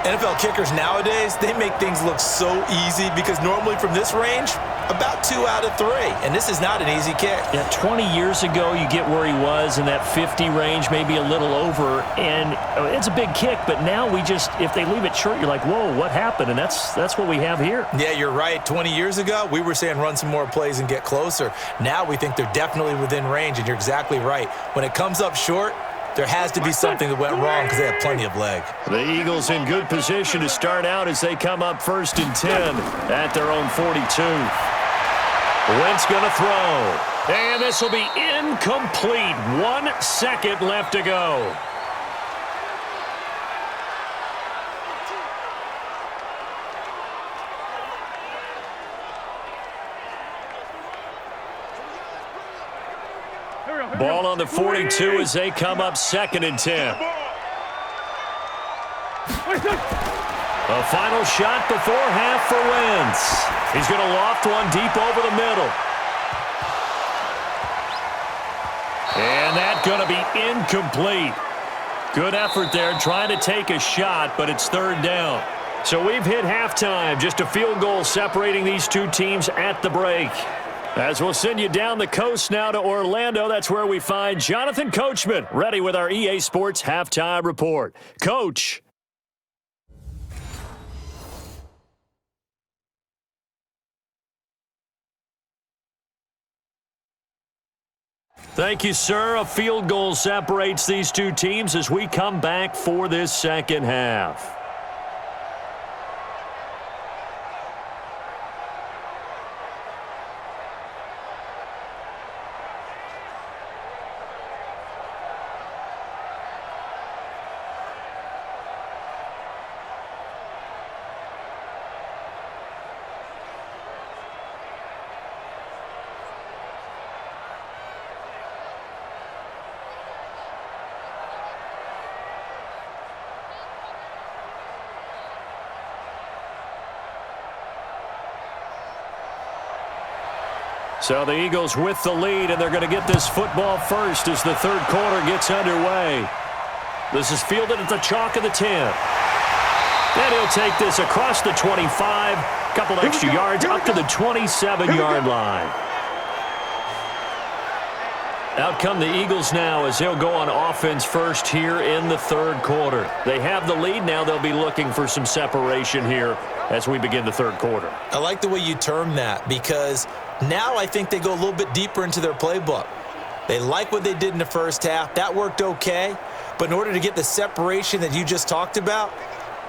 NFL kickers nowadays, they make things look so easy because normally from this range, about 2 out of 3, and this is not an easy kick. Yeah, 20 years ago, you get where he was in that 50 range, maybe a little over, and it's a big kick, but now we just, if they leave it short, you're like, whoa, what happened? And that's what we have here. Yeah, you're right. 20 years ago, we were saying run some more plays and get closer. Now we think they're definitely within range, and you're exactly right. When it comes up short, there has to be something that went wrong because they have plenty of leg. The Eagles in good position to start out as they come up 1st and 10 at their own 42. Wentz going to throw. And this will be incomplete. 1 second left to go. Ball on the 42 as they come up 2nd and 10. A final shot before half for Wentz. He's going to loft one deep over the middle. And that's going to be incomplete. Good effort there trying to take a shot, but it's 3rd down. So we've hit halftime. Just a field goal separating these two teams at the break. As we'll send you down the coast now to Orlando, that's where we find Jonathan Coachman ready with our EA Sports Halftime Report. Coach. Thank you, sir. A field goal separates these two teams as we come back for this second half. So the Eagles with the lead, and they're going to get this football first as the 3rd quarter gets underway. This is fielded at the chalk of the 10. And he'll take this across the 25, couple extra yards up to the 27-yard line. Out come the Eagles now as they'll go on offense first here in the 3rd quarter. They have the lead now. They'll be looking for some separation here as we begin the 3rd quarter. I like the way you term that because now I think they go a little bit deeper into their playbook. They like what they did in the first half. That worked okay. But in order to get the separation that you just talked about,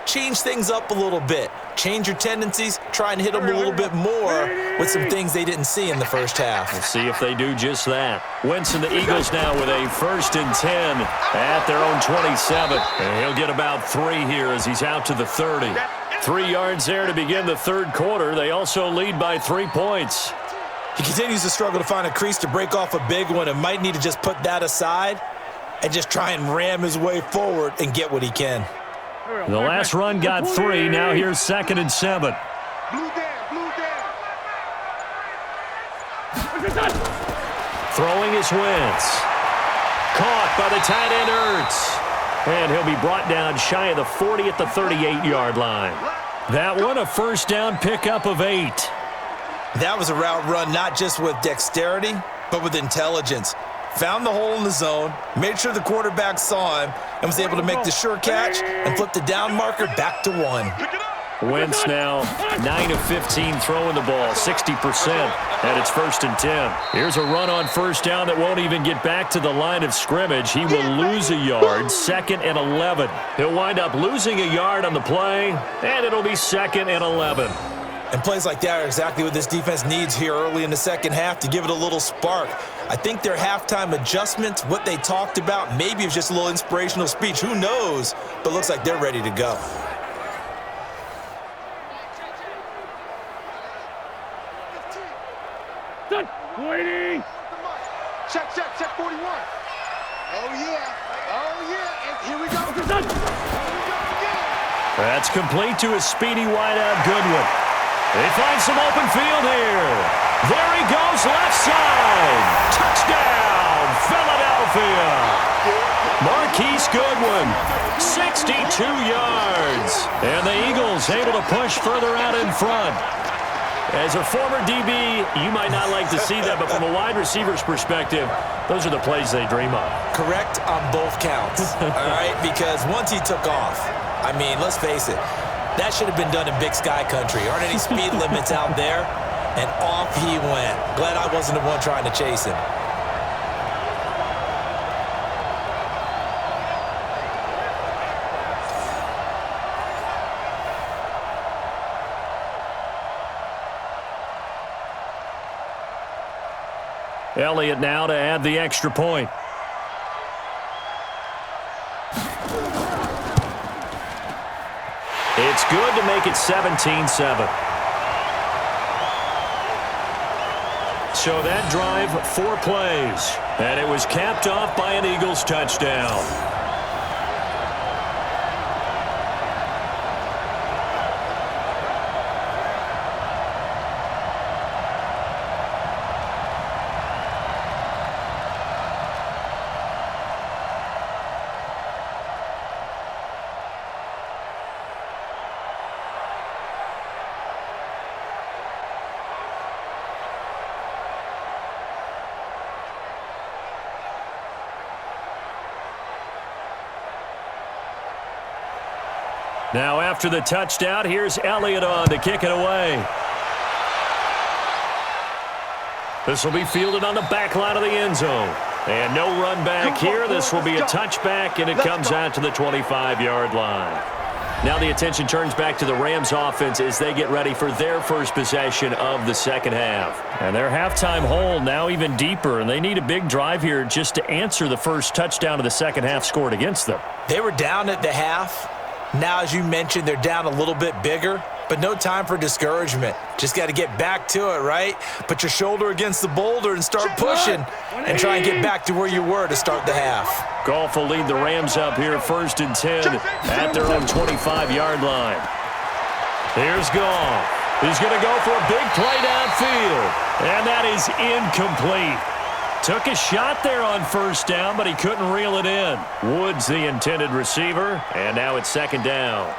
change things up a little bit. Change your tendencies. Try and hit them a little bit more with some things they didn't see in the first half. We'll see if they do just that. Wentz and the Eagles now with a 1st and 10 at their own 27. And he'll get about 3 here as he's out to the 30. 3 yards there to begin the 3rd quarter. They also lead by 3 points. He continues to struggle to find a crease to break off a big one and might need to just put that aside and just try and ram his way forward and get what he can. The last run got 3. Now here's 2nd and 7. Throwing is Wentz. Caught by the tight end Ertz. And he'll be brought down shy of the 40 at the 38-yard line. That one a 1st down pickup of 8. That was a route run not just with dexterity, but with intelligence. Found the hole in the zone, made sure the quarterback saw him, and was able to make the sure catch and flip the down marker back to 1. Wentz now 9 of 15 throwing the ball, 60%, and it's 1st and 10. Here's a run on 1st down that won't even get back to the line of scrimmage. He will lose a yard, 2nd and 11. He'll wind up losing a yard on the play, and it'll be 2nd and 11. And plays like that are exactly what this defense needs here early in the second half to give it a little spark. I think their halftime adjustments, what they talked about, maybe it was just a little inspirational speech. Who knows? But looks like they're ready to go. Waiting. Check 41. Oh, yeah. And here we go. That's complete to a speedy wideout Goodwin. They find some open field here. There he goes, left side. Touchdown, Philadelphia. Marquise Goodwin, 62 yards. And the Eagles able to push further out in front. As a former DB, you might not like to see that, but from a wide receiver's perspective, those are the plays they dream of. Correct on both counts, all right? Because once he took off, I mean, let's face it, that should have been done in Big Sky Country. Aren't any speed limits out there? And off he went. Glad I wasn't the one trying to chase him. Elliott now to add the extra point. It's good to make it 17-7. So that drive, 4 plays. And it was capped off by an Eagles touchdown. Now after the touchdown, here's Elliott on to kick it away. This will be fielded on the back line of the end zone. And no run back here. This will be a touchback, and it comes out to the 25-yard line. Now the attention turns back to the Rams offense as they get ready for their first possession of the second half. And their halftime hole now even deeper, and they need a big drive here just to answer the first touchdown of the second half scored against them. They were down at the half. Now, as you mentioned, they're down a little bit bigger, but no time for discouragement. Just got to get back to it, right? Put your shoulder against the boulder and start pushing and try and get back to where you were to start the half. Goff will lead the Rams up here 1st and 10 at their own 25-yard line. Here's Goff. He's going to go for a big play downfield, and that is incomplete. Took a shot there on first down, but he couldn't reel it in. Woods the intended receiver, and now it's second down.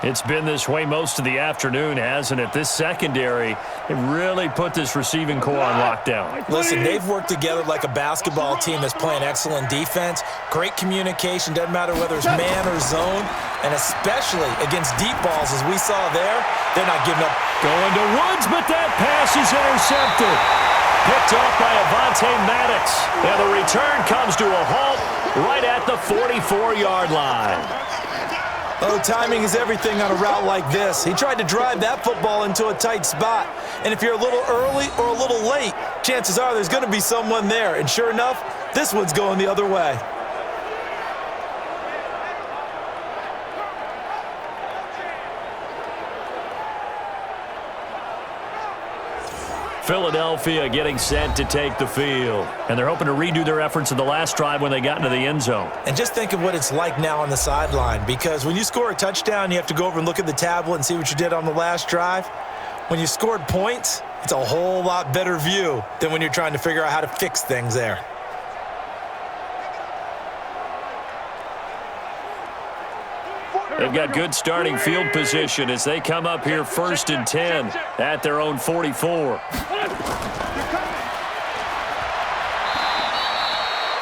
It's been this way most of the afternoon, hasn't it? This secondary, it really put this receiving core on lockdown. Listen, they've worked together like a basketball team that's playing excellent defense. Great communication, doesn't matter whether it's man or zone, and especially against deep balls, as we saw there, they're not giving up. Going to Woods, but that pass is intercepted. Picked off by Avonte Maddox. And the return comes to a halt right at the 44-yard line. Oh, timing is everything on a route like this. He tried to drive that football into a tight spot. And if you're a little early or a little late, chances are there's going to be someone there. And sure enough, this one's going the other way. Philadelphia getting set to take the field. And they're hoping to redo their efforts in the last drive when they got into the end zone. And just think of what it's like now on the sideline, because when you score a touchdown, you have to go over and look at the tablet and see what you did on the last drive. When you scored points, it's a whole lot better view than when you're trying to figure out how to fix things there. They've got good starting field position as they come up here 1st and 10 at their own 44.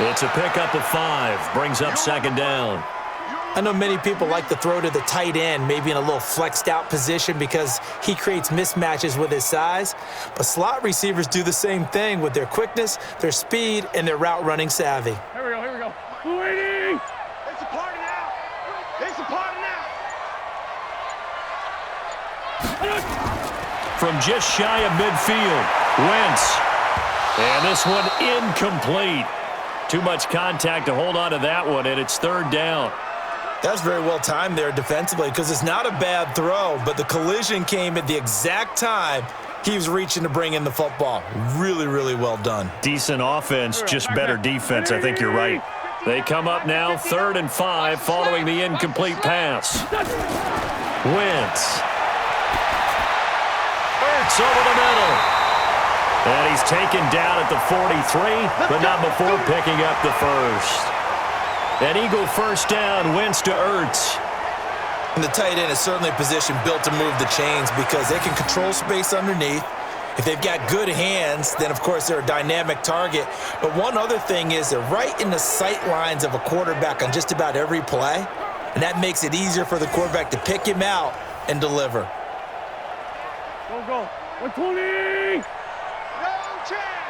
It's a pickup of 5, brings up second down. I know many people like to throw to the tight end, maybe in a little flexed out position because he creates mismatches with his size. But slot receivers do the same thing with their quickness, their speed, and their route running savvy. Here we go. Waiting! It's a party now. It's a party now. From just shy of midfield, Wentz. And this one incomplete. Too much contact to hold on to that one, and it's 3rd down. That's very well timed there defensively because it's not a bad throw, but the collision came at the exact time he was reaching to bring in the football. Really, really well done. Decent offense, just better defense. I think you're right. They come up now 3rd and 5 following the incomplete pass. Wentz. Hurts over the middle. And he's taken down at the 43, but not before picking up the first. An Eagle first down, Wentz to Ertz. And the tight end is certainly a position built to move the chains because they can control space underneath. If they've got good hands, then of course they're a dynamic target. But one other thing is they're right in the sight lines of a quarterback on just about every play. And that makes it easier for the quarterback to pick him out and deliver. Go. 120! No chance!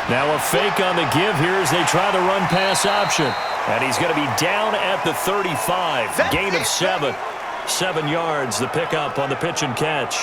Now a fake on the give here as they try the run-pass option. And he's going to be down at the 35. Gain of 7. 7 yards, the pickup on the pitch and catch.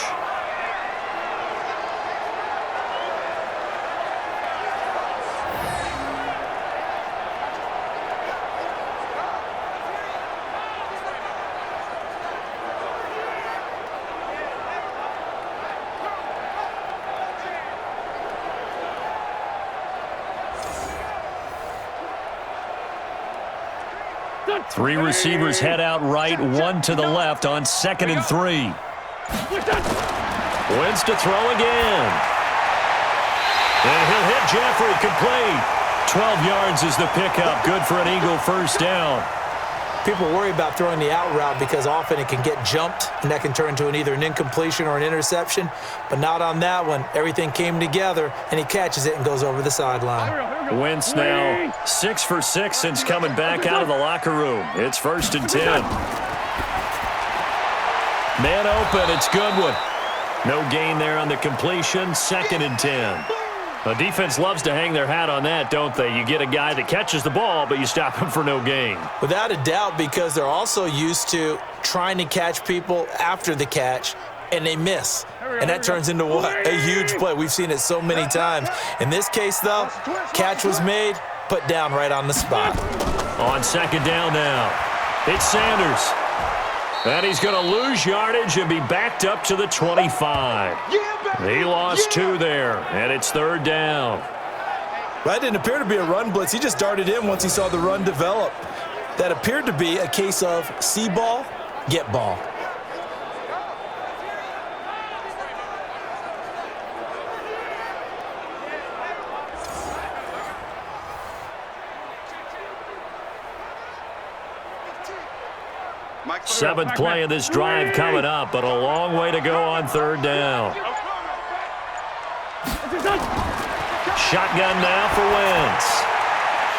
Three receivers head out right, one to the left on 2nd and 3. Wentz to throw again. And he'll hit Jeffrey, complete. 12 yards is the pickup. Good for an Eagle first down. People worry about throwing the out route because often it can get jumped, and that can turn into either an incompletion or an interception. But not on that one. Everything came together, and he catches it and goes over the sideline. Wentz now 6 for 6 since coming back out of the locker room. It's 1st and 10. Man open, it's Goodwin. No gain there on the completion, 2nd and 10. The defense loves to hang their hat on that, don't they? You get a guy that catches the ball, but you stop him for no gain. Without a doubt, because they're also used to trying to catch people after the catch, and they miss. And that turns into what? A huge play. We've seen it so many times. In this case, though, catch was made, put down right on the spot. On 2nd down now, it's Sanders. And he's going to lose yardage and be backed up to the 25. He lost 2 there, and it's 3rd down. That didn't appear to be a run blitz. He just darted in once he saw the run develop. That appeared to be a case of see ball, get ball. Seventh play of this drive coming up, but a long way to go on 3rd down. Shotgun now for Wentz.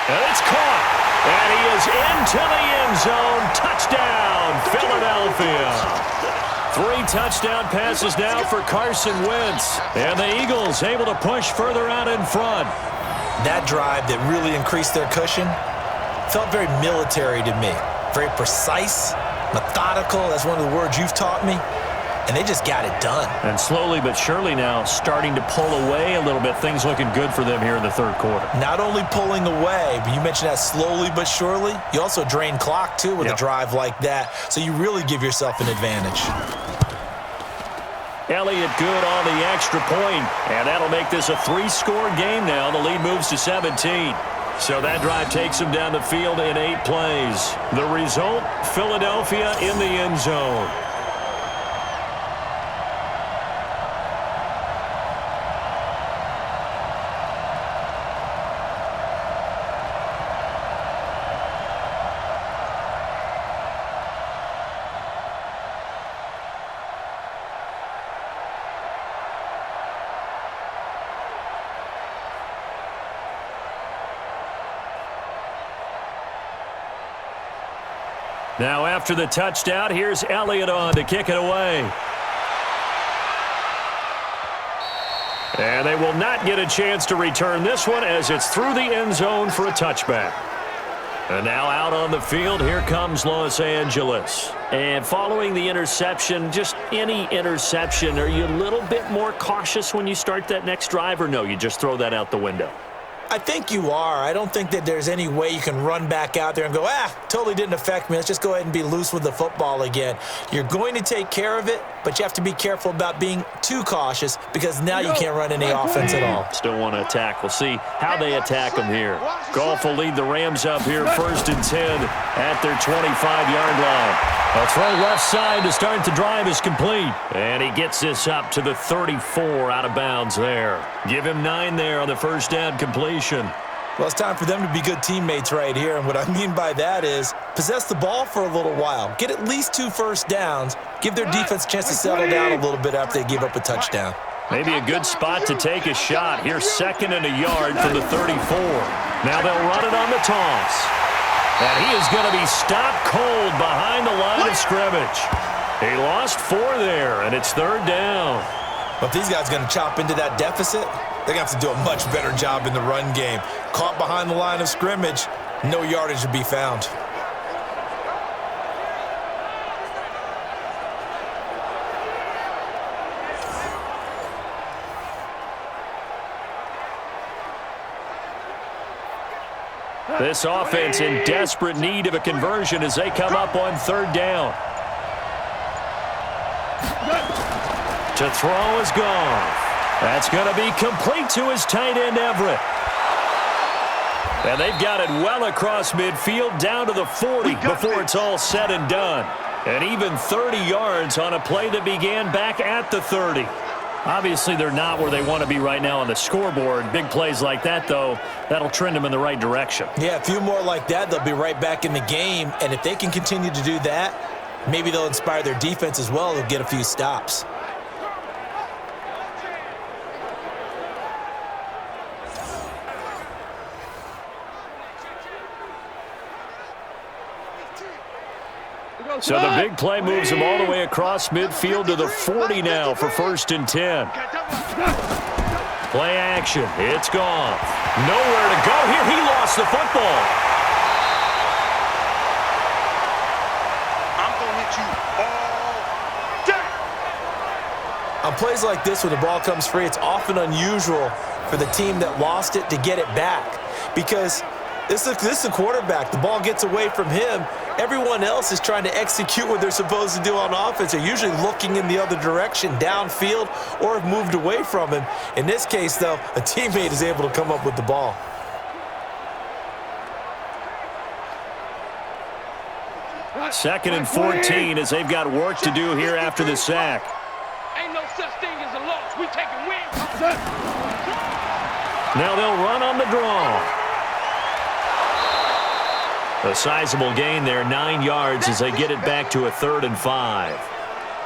And it's caught. And he is into the end zone. Touchdown, Philadelphia. 3 touchdown passes now for Carson Wentz. And the Eagles able to push further out in front. That drive that really increased their cushion felt very military to me. Very precise, methodical. That's one of the words you've taught me. And they just got it done. And slowly but surely now starting to pull away a little bit. Things looking good for them here in the 3rd quarter. Not only pulling away, but you mentioned that slowly but surely. You also drain clock, too, with a drive like that. So you really give yourself an advantage. Elliott good on the extra point. And that'll make this a 3-score game now. The lead moves to 17. So that drive takes him down the field in 8 plays. The result, Philadelphia in the end zone. Now after the touchdown, here's Elliott on to kick it away. And they will not get a chance to return this one as it's through the end zone for a touchback. And now out on the field, here comes Los Angeles. And following the interception, just any interception, are you a little bit more cautious when you start that next drive, or no, you just throw that out the window? I think you are. I don't think that there's any way you can run back out there and go, totally didn't affect me. Let's just go ahead and be loose with the football again. You're going to take care of it, but you have to be careful about being too cautious because now you can't run any offense at all. Still want to attack. We'll see how they attack them here. Goff will lead the Rams up here 1st and 10 at their 25-yard line. A throw left side to start the drive is complete. And he gets this up to the 34 out of bounds there. Give him 9 there on the first down completion. Well, it's time for them to be good teammates right here. And what I mean by that is possess the ball for a little while. Get at least 2 first downs. Give their defense a chance to settle down a little bit after they give up a touchdown. Maybe a good spot to take a shot. Here's 2nd and a yard from the 34. Now they'll run it on the toss. And he is going to be stopped cold behind the line of scrimmage. He lost 4 there, and it's 3rd down. But if these guys are going to chop into that deficit, they're going to have to do a much better job in the run game. Caught behind the line of scrimmage, no yardage to be found. This offense in desperate need of a conversion as they come up on 3rd down. To throw is Goff. That's going to be complete to his tight end, Everett. And they've got it well across midfield down to the 40 before it's all said and done. And even 30 yards on a play that began back at the 30. Obviously, they're not where they want to be right now on the scoreboard. Big plays like that, though, that'll trend them in the right direction. Yeah, a few more like that, they'll be right back in the game. And if they can continue to do that, maybe they'll inspire their defense as well. They'll get a few stops. So the big play moves them all the way across midfield to the 40 now for 1st and 10. Play action. It's Goff. Nowhere to go here. He lost the football. I'm going to hit you all day. On plays like this, when the ball comes free, it's often unusual for the team that lost it to get it back. Because this is a quarterback. The ball gets away from him. Everyone else is trying to execute what they're supposed to do on offense. They're usually looking in the other direction, downfield, or have moved away from him. In this case, though, a teammate is able to come up with the ball. Second and 14 as they've got work to do here after the sack. Ain't no such thing as a loss. We taking wins. Now they'll run on the draw. A sizable gain there, 9 yards as they get it back to a 3rd and 5.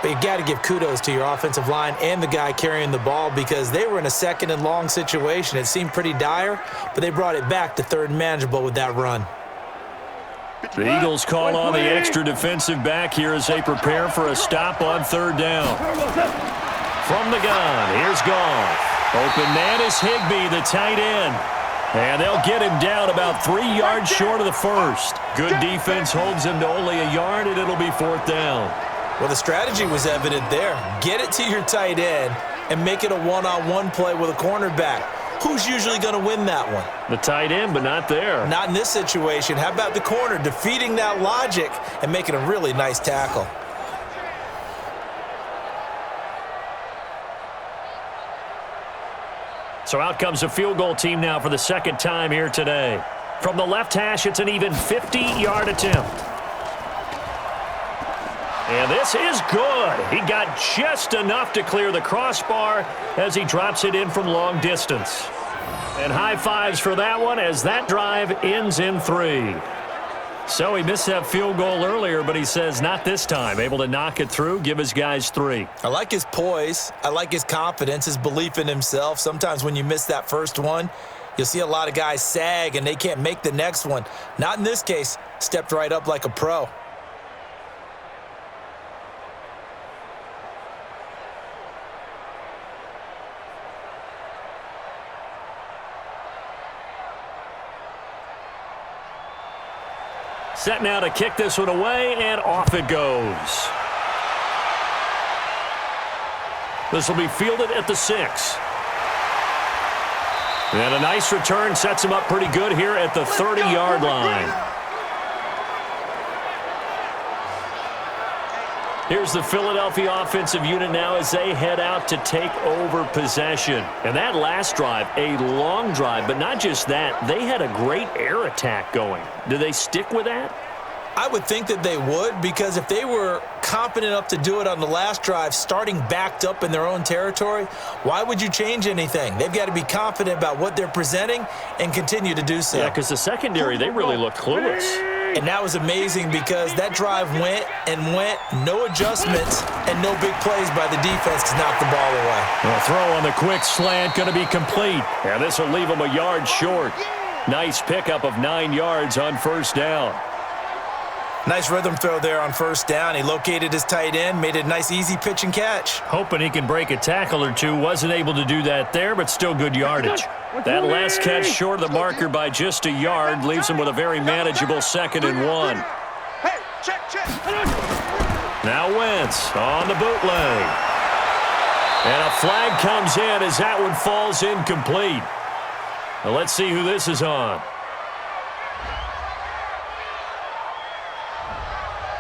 But you got to give kudos to your offensive line and the guy carrying the ball because they were in a 2nd and long situation. It seemed pretty dire, but they brought it back to 3rd and manageable with that run. The Eagles call on the extra defensive back here as they prepare for a stop on 3rd down. From the gun, here's Goff. Open man is Higbee, the tight end. And they'll get him down about 3 yards short of the 1st. Good defense holds him to only a yard, and it'll be 4th down. Well, the strategy was evident there. Get it to your tight end and make it a one-on-one play with a cornerback. Who's usually going to win that one? The tight end, but not there. Not in this situation. How about the corner defeating that logic and making a really nice tackle? So out comes a field goal team now for the 2nd time here today. From the left hash, it's an even 50-yard attempt. And this is good. He got just enough to clear the crossbar as he drops it in from long distance. And high fives for that one as that drive ends in 3. So he missed that field goal earlier, but he says not this time. Able to knock it through, give his guys 3. I like his poise. I like his confidence, his belief in himself. Sometimes when you miss that first one, you'll see a lot of guys sag and they can't make the next one. Not in this case. Stepped right up like a pro. Set now to kick this one away, and off it goes. This will be fielded at the 6. And a nice return sets him up pretty good here at the 30-yard line. Here's the Philadelphia offensive unit now as they head out to take over possession. And that last drive, a long drive, but not just that, they had a great air attack going. Do they stick with that? I would think that they would, because if they were confident enough to do it on the last drive, starting backed up in their own territory, why would you change anything? They've got to be confident about what they're presenting and continue to do so. Yeah, because the secondary, they really looked clueless. And that was amazing because that drive went and went, no adjustments, and no big plays by the defense to knock the ball away. The throw on the quick slant going to be complete. And this will leave them a yard short. Nice pickup of 9 yards on 1st down. Nice rhythm throw there on 1st down. He located his tight end, made it a nice easy pitch and catch. Hoping he can break a tackle or two. Wasn't able to do that there, but still good yardage. That last catch short of the marker by just a yard leaves him with a very manageable 2nd and 1. Hey, check. Now Wentz on the bootleg. And a flag comes in as that one falls incomplete. Now let's see who this is on.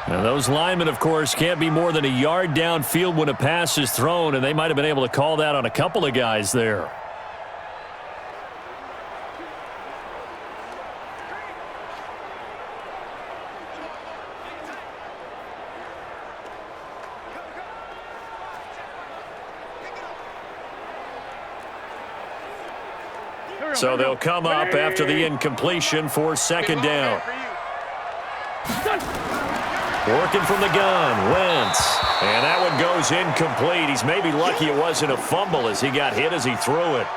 Now those linemen, of course, can't be more than a yard downfield when a pass is thrown, and they might have been able to call that on a couple of guys there. So they'll come up after the incompletion for second down. Working from the gun, Wentz. And that one goes incomplete. He's maybe lucky it wasn't a fumble as he got hit as he threw it.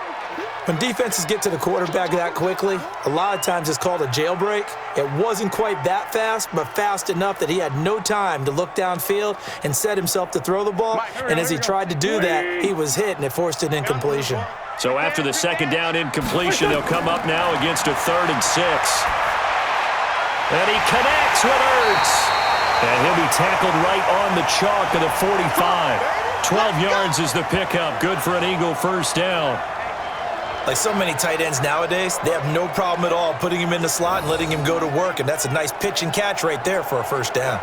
When defenses get to the quarterback that quickly, a lot of times it's called a jailbreak. It wasn't quite that fast, but fast enough that he had no time to look downfield and set himself to throw the ball. And as he tried to do that, he was hit, and it forced an incompletion. So after the second down incompletion, they'll come up now against a 3rd and 6. And he connects with Ertz. And he'll be tackled right on the chalk of the 45. 12 yards is the pickup. Good for an Eagle first down. Like so many tight ends nowadays, they have no problem at all putting him in the slot and letting him go to work, and that's a nice pitch and catch right there for a first down.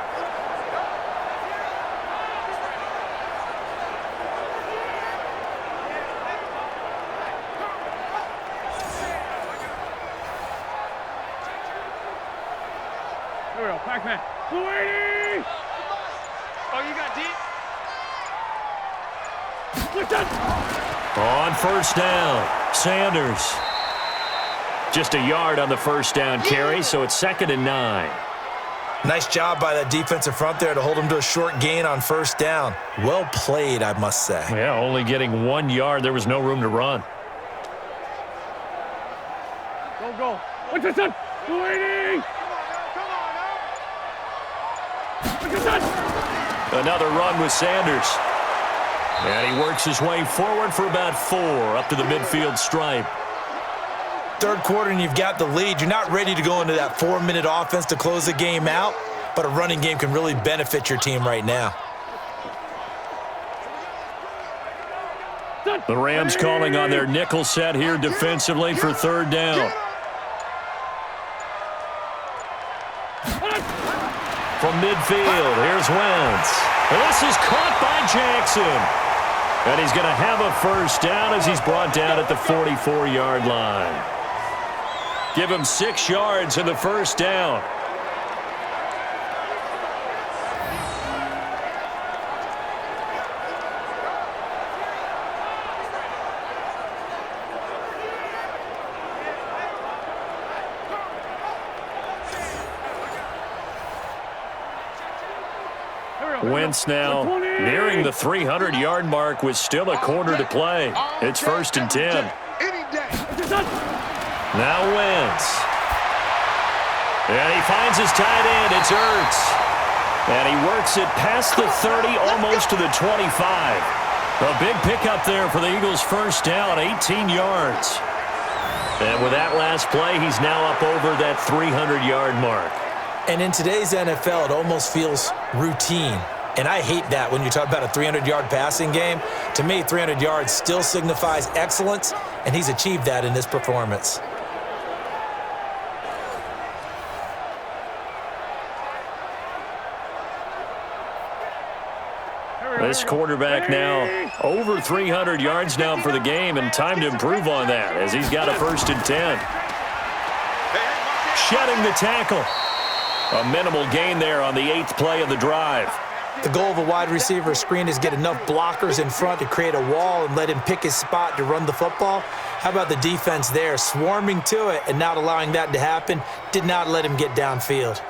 Here we go, Pac-Man. 280! Oh, you got deep? Look that! On first down, Sanders. Just a yard on the first down carry, so it's 2nd and 9. Nice job by that defensive front there to hold him to a short gain on first down. Well played, I must say. Yeah, only getting 1 yard. There was no room to run. Go. What's this son? 280! What's this son? Another run with Sanders. And he works his way forward for about 4 up to the midfield stripe. Third quarter and you've got the lead. You're not ready to go into that 4-minute offense to close the game out, but a running game can really benefit your team right now. The Rams calling on their nickel set here defensively for 3rd down. From midfield, here's Wentz. This is caught by Jackson. And he's going to have a first down as he's brought down at the 44-yard line. Give him 6 yards in the first down. Wentz now nearing the 300-yard mark with still a quarter to play. It's 1st and 10. Now Wentz. And he finds his tight end. It's Ertz. And he works it past the 30, almost to the 25. A big pickup there for the Eagles' first down, 18 yards. And with that last play, he's now up over that 300-yard mark. And in today's NFL, it almost feels routine. And I hate that when you talk about a 300-yard passing game. To me, 300 yards still signifies excellence, and he's achieved that in this performance. This quarterback now over 300 yards now for the game, and time to improve on that as he's got a 1st and 10. Shedding the tackle. A minimal gain there on the 8th play of the drive. The goal of a wide receiver screen is get enough blockers in front to create a wall and let him pick his spot to run the football. How about the defense there, swarming to it and not allowing that to happen? Did not let him get downfield.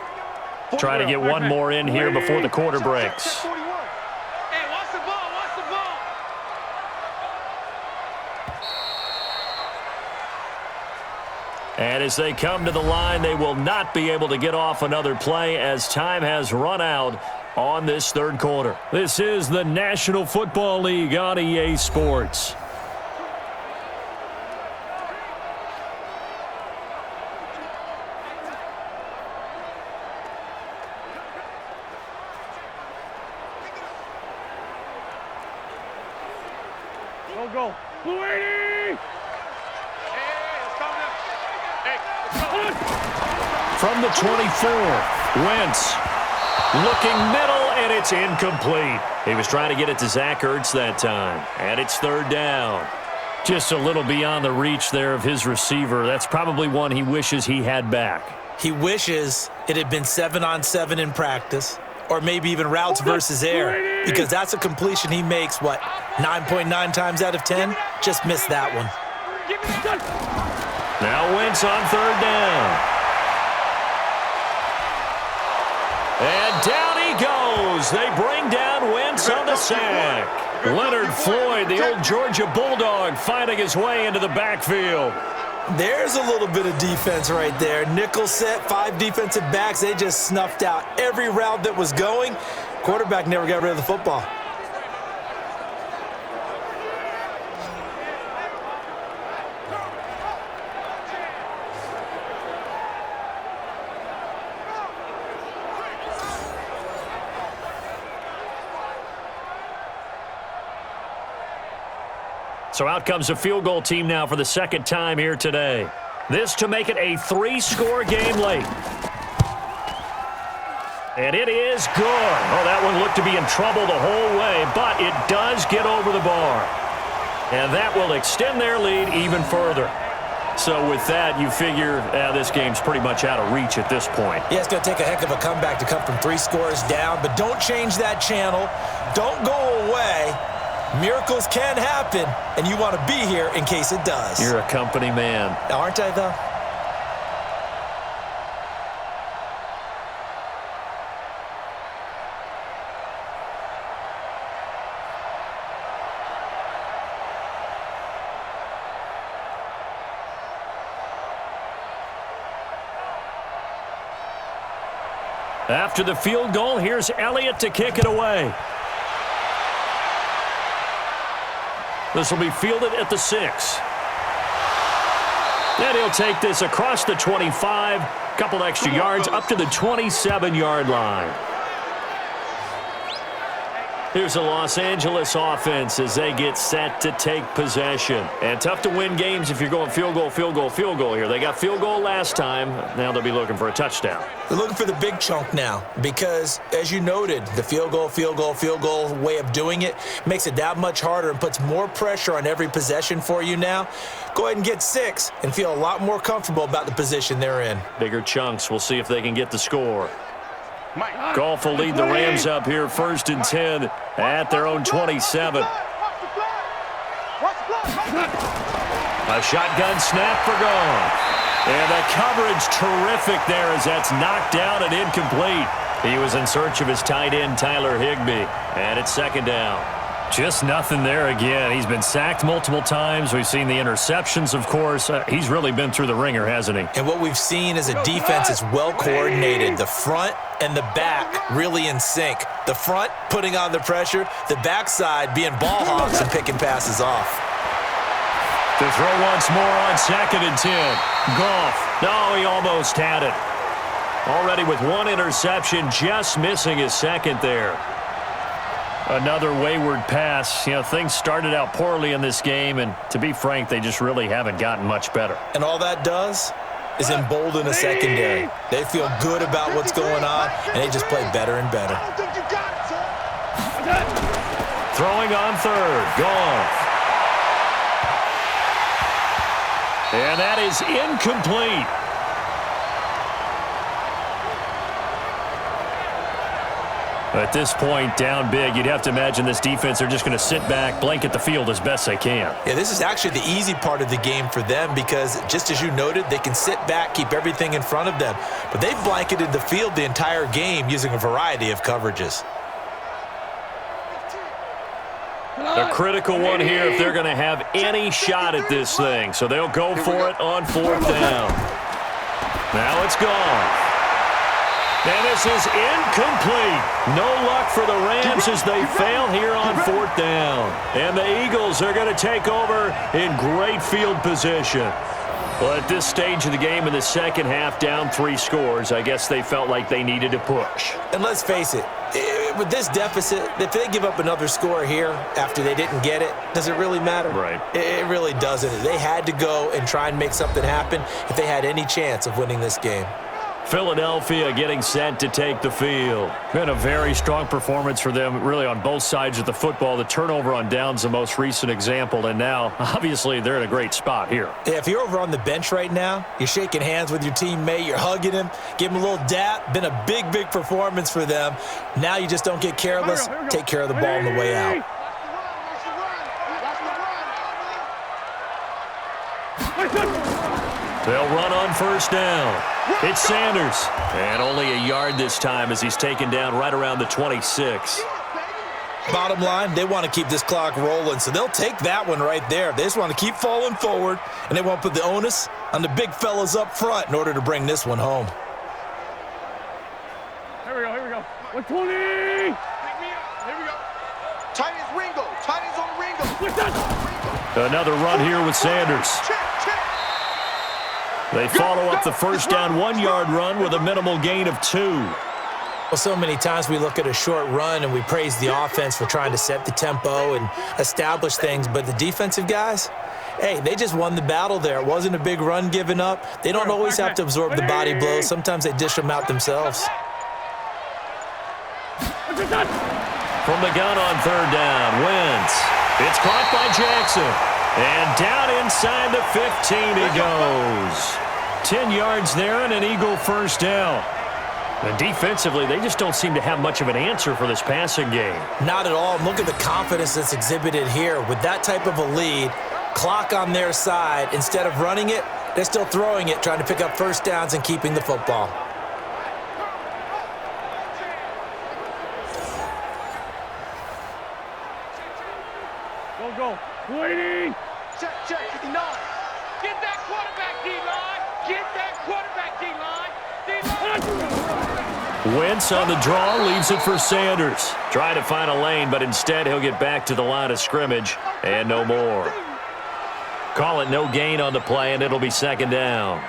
Trying to get one more in here before the quarter breaks. And as they come to the line, they will not be able to get off another play as time has run out on this 3rd quarter. This is the National Football League on EA Sports. Go. 280! From the 24, Wentz looking middle, and it's incomplete. He was trying to get it to Zach Ertz that time, and it's 3rd down. Just a little beyond the reach there of his receiver. That's probably one he wishes he had back. He wishes it had been 7-on-7 in practice, or maybe even routes versus air, because that's a completion he makes, 9.9 times out of 10? Just missed that one. Give me the Now Wentz on third down. And down he goes. They bring down Wentz on the sack. Leonard Floyd, the old Georgia Bulldog, fighting his way into the backfield. There's a little bit of defense right there. Nickel set, 5 defensive backs. They just snuffed out every route that was going. Quarterback never got rid of the football. So out comes a field goal team now for the second time here today. This to make it a 3-score game late. And it is good. Oh, that one looked to be in trouble the whole way, but it does get over the bar. And that will extend their lead even further. So with that, you figure this game's pretty much out of reach at this point. Yeah, it's going to take a heck of a comeback to come from 3 scores down, but don't change that channel. Don't go away. Miracles can happen, and you want to be here in case it does. You're a company man. Aren't I, though? After the field goal, here's Elliott to kick it away. This will be fielded at the 6. And he'll take this across the 25, couple extra yards up to the 27-yard line. Here's the Los Angeles offense as they get set to take possession. And tough to win games if you're going field goal, field goal, field goal here. They got field goal last time. Now they'll be looking for a touchdown. They're looking for the big chunk now because, as you noted, the field goal way of doing it makes it that much harder and puts more pressure on every possession for you now. Go ahead and get 6 and feel a lot more comfortable about the position they're in. Bigger chunks. We'll see if they can get the score. Goff will lead the Rams up here 1st and 10 at their own 27. A shotgun snap for Goff. And the coverage terrific there as that's knocked down and incomplete. He was in search of his tight end, Tyler Higbee. And it's 2nd down. Just nothing there again. He's been sacked multiple times. We've seen the interceptions, of course. He's really been through the ringer, hasn't he? And what we've seen is a defense that's well coordinated. The front and the back really in sync. The front putting on the pressure, the backside being ball hogs and picking passes off. To throw once more on 2nd and 10. Goff. No, he almost had it. Already with 1 interception, just missing his 2nd there. Another wayward pass. You know, things started out poorly in this game, and to be frank, they just really haven't gotten much better. And all that does is embolden a secondary. They feel good about what's going on, and they just play better and better. Throwing on 3rd. Goff. And that is incomplete. At this point, down big, you'd have to imagine this defense, they're just going to sit back, blanket the field as best they can. Yeah, this is actually the easy part of the game for them because, just as you noted, they can sit back, keep everything in front of them. But they've blanketed the field the entire game using a variety of coverages. A critical one here if they're going to have any shot at this thing. So they'll go for it on 4th down. Now it's gone. And this is incomplete. No luck for the Rams as they fail here on 4th down. And the Eagles are going to take over in great field position. Well, at this stage of the game in the second half, down 3 scores, I guess they felt like they needed to push. And let's face it, with this deficit, if they give up another score here after they didn't get it, does it really matter? Right. It really doesn't. They had to go and try and make something happen if they had any chance of winning this game. Philadelphia getting set to take the field. Been a very strong performance for them, really, on both sides of the football. The turnover on downs the most recent example, and now, obviously, they're in a great spot here. Yeah, if you're over on the bench right now, you're shaking hands with your teammate, you're hugging him, give him a little dap. Been a big, big performance for them. Now you just don't get careless. Take care of the ball on the way out. They'll run on first down. It's Sanders. And only a yard this time as he's taken down right around the 26. Bottom line, they want to keep this clock rolling, so they'll take that one right there. They just want to keep falling forward, and they won't put the onus on the big fellas up front in order to bring this one home. Here we go. 120. Here we go. Tight ends Ringo. Tight ends on Ringo. Another run here with Sanders. Check. They follow up the first down 1-yard run with a minimal gain of 2. Well, so many times we look at a short run and we praise the offense for trying to set the tempo and establish things, but the defensive guys, hey, they just won the battle there. It wasn't a big run given up. They don't always have to absorb the body blows. Sometimes they dish them out themselves. From the gun on third down, Wentz. It's caught by Jackson. And down inside the 15 he goes. 10 yards there and an Eagle first down. And defensively, they just don't seem to have much of an answer for this passing game. Not at all. Look at the confidence that's exhibited here. With that type of a lead, clock on their side, instead of running it, they're still throwing it, trying to pick up first downs and keeping the football. Go. Waiting. Check. 59. Get that quarterback, D-line. Get that quarterback, D-line. D-line. Wentz on the draw, leaves it for Sanders. Trying to find a lane, but instead he'll get back to the line of scrimmage and no more. Call it no gain on the play, and it'll be second down.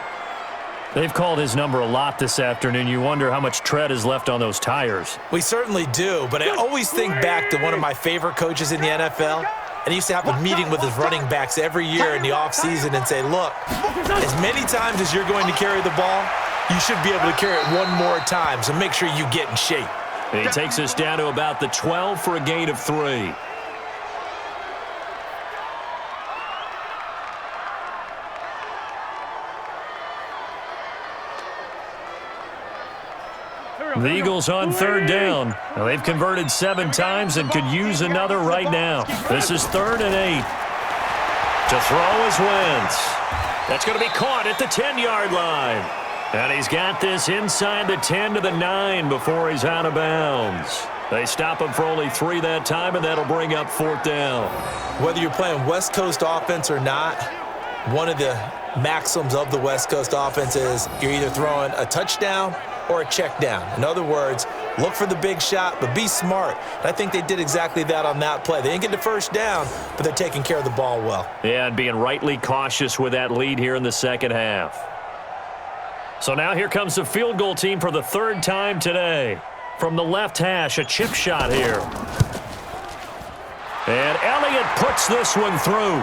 They've called his number a lot this afternoon. You wonder how much tread is left on those tires. We certainly do, but I always think back to one of my favorite coaches in the NFL. And he used to have a meeting with his running backs every year in the offseason and say, look, as many times as you're going to carry the ball, you should be able to carry it one more time, so make sure you get in shape. He takes us down to about the 12 for a gain of 3. The Eagles on third down. Now, they've converted 7 times and could use another right now. This is 3rd and 8. To throw is Wentz. That's going to be caught at the 10-yard line. And he's got this inside the 10 to the 9 before he's out of bounds. They stop him for only 3 that time, and that'll bring up 4th down. Whether you're playing West Coast offense or not, one of the maxims of the West Coast offense is you're either throwing a touchdown or a check down. In other words, look for the big shot, but be smart. And I think they did exactly that on that play. They didn't get the first down, but they're taking care of the ball well. Yeah, and being rightly cautious with that lead here in the second half. So now here comes the field goal team for the 3rd time today. From the left hash, a chip shot here. And Elliott puts this one through.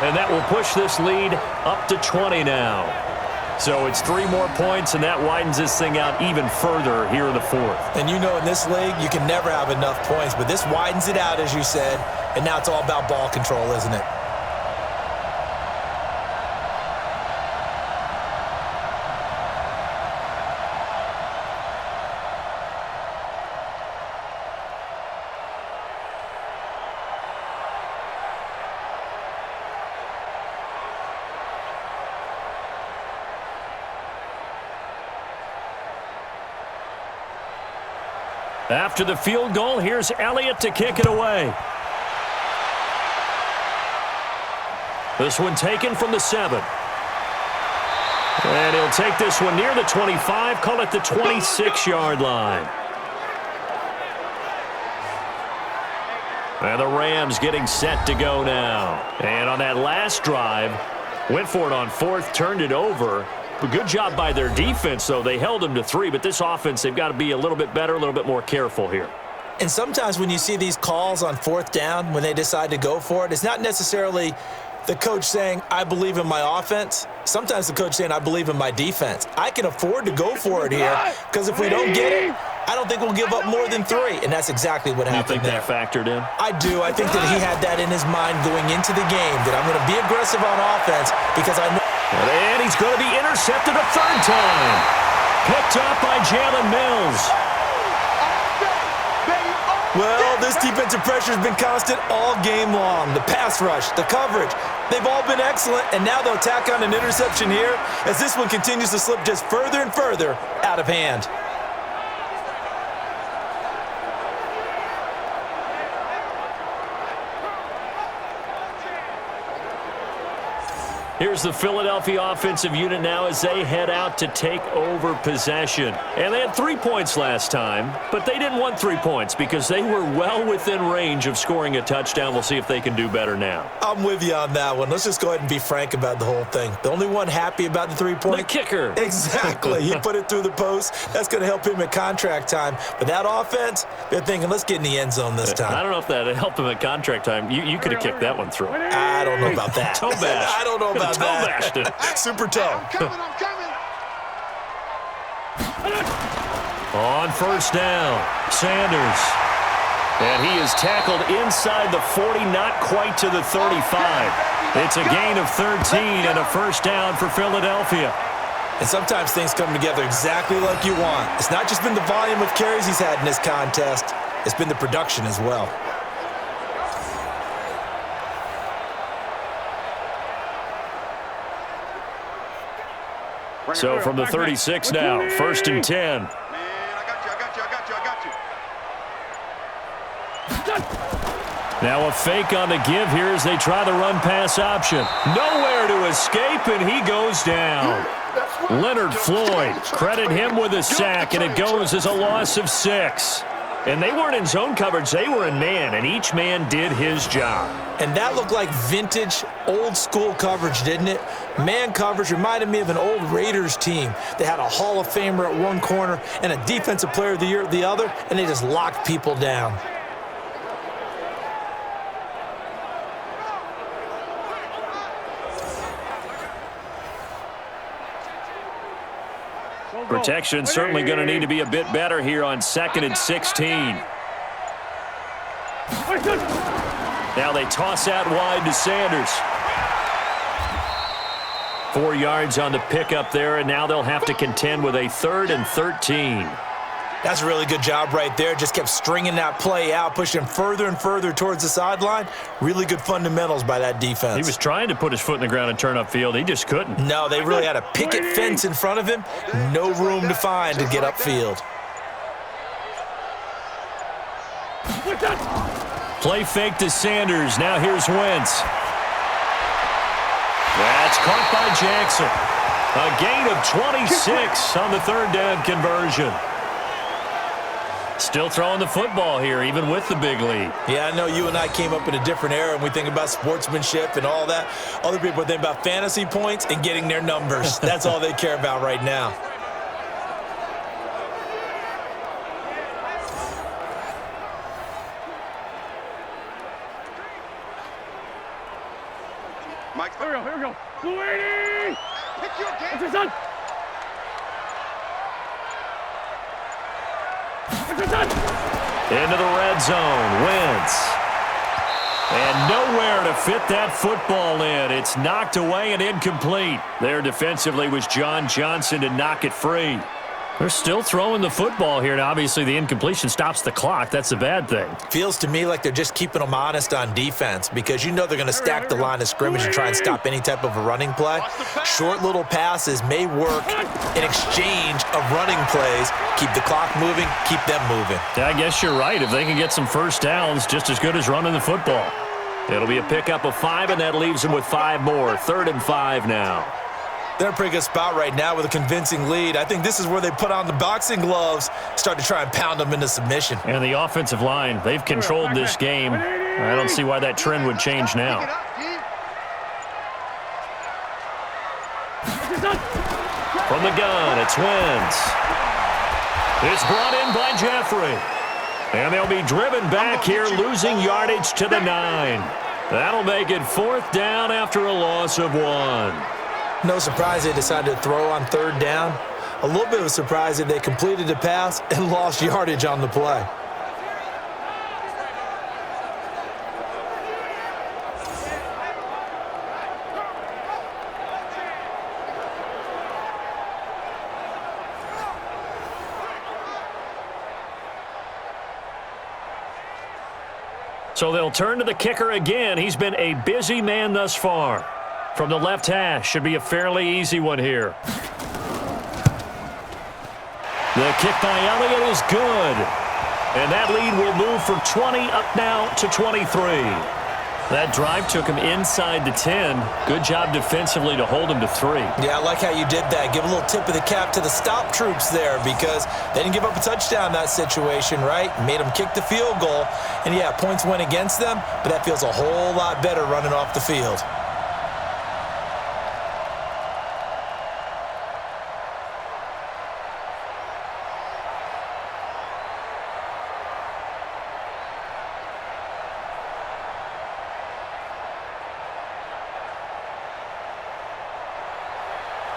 And that will push this lead up to 20 now. So it's 3 more points, and that widens this thing out even further here in the 4th. And you know in this league, you can never have enough points, but this widens it out, as you said, and now it's all about ball control, isn't it? After the field goal, here's Elliott to kick it away. This one taken from the 7. And he'll take this one near the 25, call it the 26-yard line. And the Rams getting set to go now. And on that last drive, went for it on 4th, turned it over. But good job by their defense, though. They held them to 3, but this offense, they've got to be a little bit better, a little bit more careful here. And sometimes when you see these calls on 4th down, when they decide to go for it, it's not necessarily the coach saying, I believe in my offense. Sometimes the coach saying, I believe in my defense. I can afford to go for it here because if we don't get it, I don't think we'll give up more than 3. And that's exactly what happened there. You think that factored in? I do. I think that he had that in his mind going into the game, that I'm going to be aggressive on offense because I know. And he's going to be intercepted a 3rd time. Picked up by Jalen Mills. Well, this defensive pressure has been constant all game long. The pass rush, the coverage, They've all been excellent, and now they'll tack on an interception here as this one continues to slip just further and further out of hand. Here's the Philadelphia offensive unit now as they head out to take over possession. And they had 3 points last time, but they didn't want 3 points because they were well within range of scoring a touchdown. We'll see if they can do better now. I'm with you on that one. Let's just go ahead and be frank about the whole thing. The only one happy about the 3-point? The kicker. Exactly. He put it through the post. That's going to help him at contract time. But that offense, they're thinking, let's get in the end zone this time. I don't know if that helped him at contract time. You could have kicked that one through. I don't know about that. Toe bash. I don't know about toe bashed it. Super toe. I'm coming. On first down, Sanders. And he is tackled inside the 40, not quite to the 35. It's a gain of 13 and a first down for Philadelphia. And sometimes things come together exactly like you want. It's not just been the volume of carries he's had in this contest. It's been the production as well. So from the 36 now, 1st and 10. Man, I got you. Now a fake on the give here as they try the run-pass option. Nowhere to escape, and he goes down. Leonard Floyd, credit him with a sack, and it goes as a loss of 6. And they weren't in zone coverage, they were in man, and each man did his job. And that looked like vintage, old-school coverage, didn't it? Man coverage reminded me of an old Raiders team. They had a Hall of Famer at one corner and a Defensive Player of the Year at the other, and they just locked people down. Protection certainly going to need to be a bit better here on 2nd and 16. Now they toss out wide to Sanders. 4 yards on the pickup there, and now they'll have to contend with a 3rd and 13. That's a really good job right there. Just kept stringing that play out, pushing him further and further towards the sideline. Really good fundamentals by that defense. He was trying to put his foot in the ground and turn upfield. He just couldn't. No, they really had a picket fence in front of him. No room to find to get upfield. Play fake to Sanders. Now here's Wentz. That's caught by Jackson. A gain of 26 on the 3rd down conversion. Still throwing the football here, even with the big lead. Yeah, I know you and I came up in a different era, and we think about sportsmanship and all that. Other people think about fantasy points and getting their numbers. That's all they care about right now. Mike, Here we go. Louie! pick your game. That's your son. Into the red zone, Wentz. And nowhere to fit that football in. It's knocked away and incomplete. There defensively was John Johnson to knock it free. They're still throwing the football here, and obviously the incompletion stops the clock. That's a bad thing. Feels to me like they're just keeping them honest on defense because you know they're going to stack the line of scrimmage and try and stop any type of a running play. Short little passes may work in exchange of running plays. Keep the clock moving, keep them moving. Yeah, I guess you're right. If they can get some first downs, just as good as running the football. It'll be a pickup of 5, and that leaves them with 5 more. 3rd and 5 now. They're in a pretty good spot right now with a convincing lead. I think this is where they put on the boxing gloves, start to try and pound them into submission. And the offensive line, they've controlled this game. I don't see why that trend would change now. From the gun, it's Wentz. It's brought in by Jeffrey. And they'll be driven back here, losing yardage to the 9. That'll make it 4th down after a loss of 1. No surprise they decided to throw on 3rd down. A little bit of a surprise that they completed the pass and lost yardage on the play. So they'll turn to the kicker again. He's been a busy man thus far. From the left hash, should be a fairly easy one here. The kick by Elliott is good. And that lead will move from 20 up now to 23. That drive took him inside the 10. Good job defensively to hold him to 3. Yeah, I like how you did that. Give a little tip of the cap to the stop troops there because they didn't give up a touchdown in that situation, right? Made them kick the field goal. And, yeah, points went against them, but that feels a whole lot better running off the field.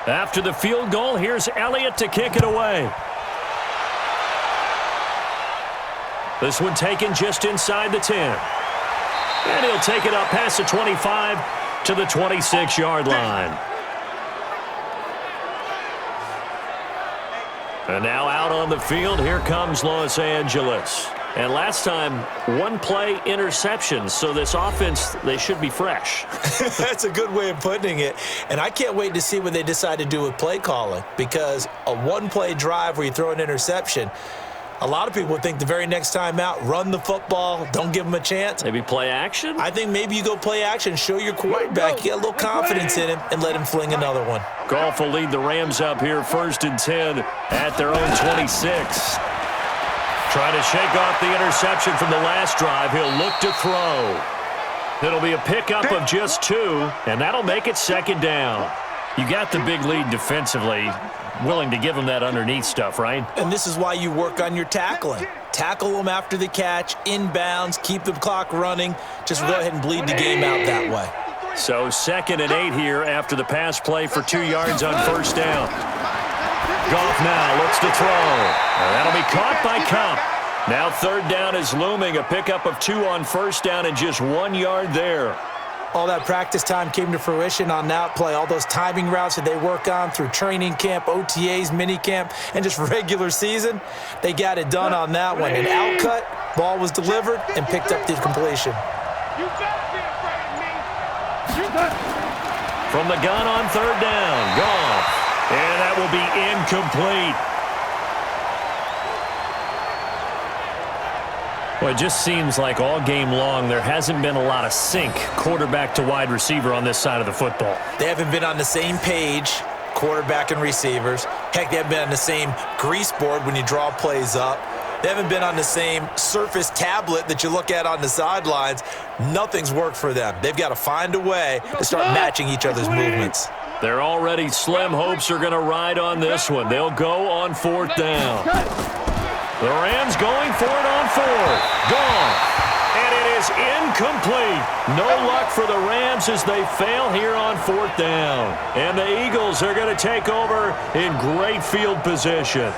After the field goal, here's Elliott to kick it away. This one taken just inside the 10. And he'll take it up past the 25 to the 26-yard line. And now out on the field, here comes Los Angeles. And last time, one-play interception, so this offense, they should be fresh. That's a good way of putting it. And I can't wait to see what they decide to do with play calling because a one-play drive where you throw an interception, a lot of people would think the very next time out, run the football, don't give them a chance. Maybe play action? I think maybe you go play action, show your quarterback, get a little confidence in him, and let him fling another one. Goff will lead the Rams up here 1st and 10 at their own 26. Trying to shake off the interception from the last drive. He'll look to throw. It'll be a pickup of just 2, and that'll make it 2nd down. You got the big lead defensively. Willing to give them that underneath stuff, right? And this is why you work on your tackling. Tackle them after the catch, inbounds, keep the clock running. Just go ahead and bleed the game out that way. So 2nd and 8 here after the pass play for 2 yards on 1st down. Goff now looks to throw. And that'll be caught by Cup. Now 3rd down is looming. A pickup of 2 on 1st down and just 1 yard there. All that practice time came to fruition on that play. All those timing routes that they work on through training camp, OTAs, minicamp, and just regular season, they got it done on that one. An outcut, ball was delivered, and picked up the completion. You better be afraid of me. From the gun on 3rd down, Goff. And that will be incomplete. Well, it just seems like all game long there hasn't been a lot of sync quarterback to wide receiver on this side of the football. They haven't been on the same page, quarterback and receivers. Heck, they haven't been on the same grease board when you draw plays up. They haven't been on the same Surface tablet that you look at on the sidelines. Nothing's worked for them. They've got to find a way to start matching each other's movements. They're already slim hopes are going to ride on this one. They'll go on 4th down. The Rams going for it on 4th. Goff. And it is incomplete. No luck for the Rams as they fail here on 4th down. And the Eagles are going to take over in great field position.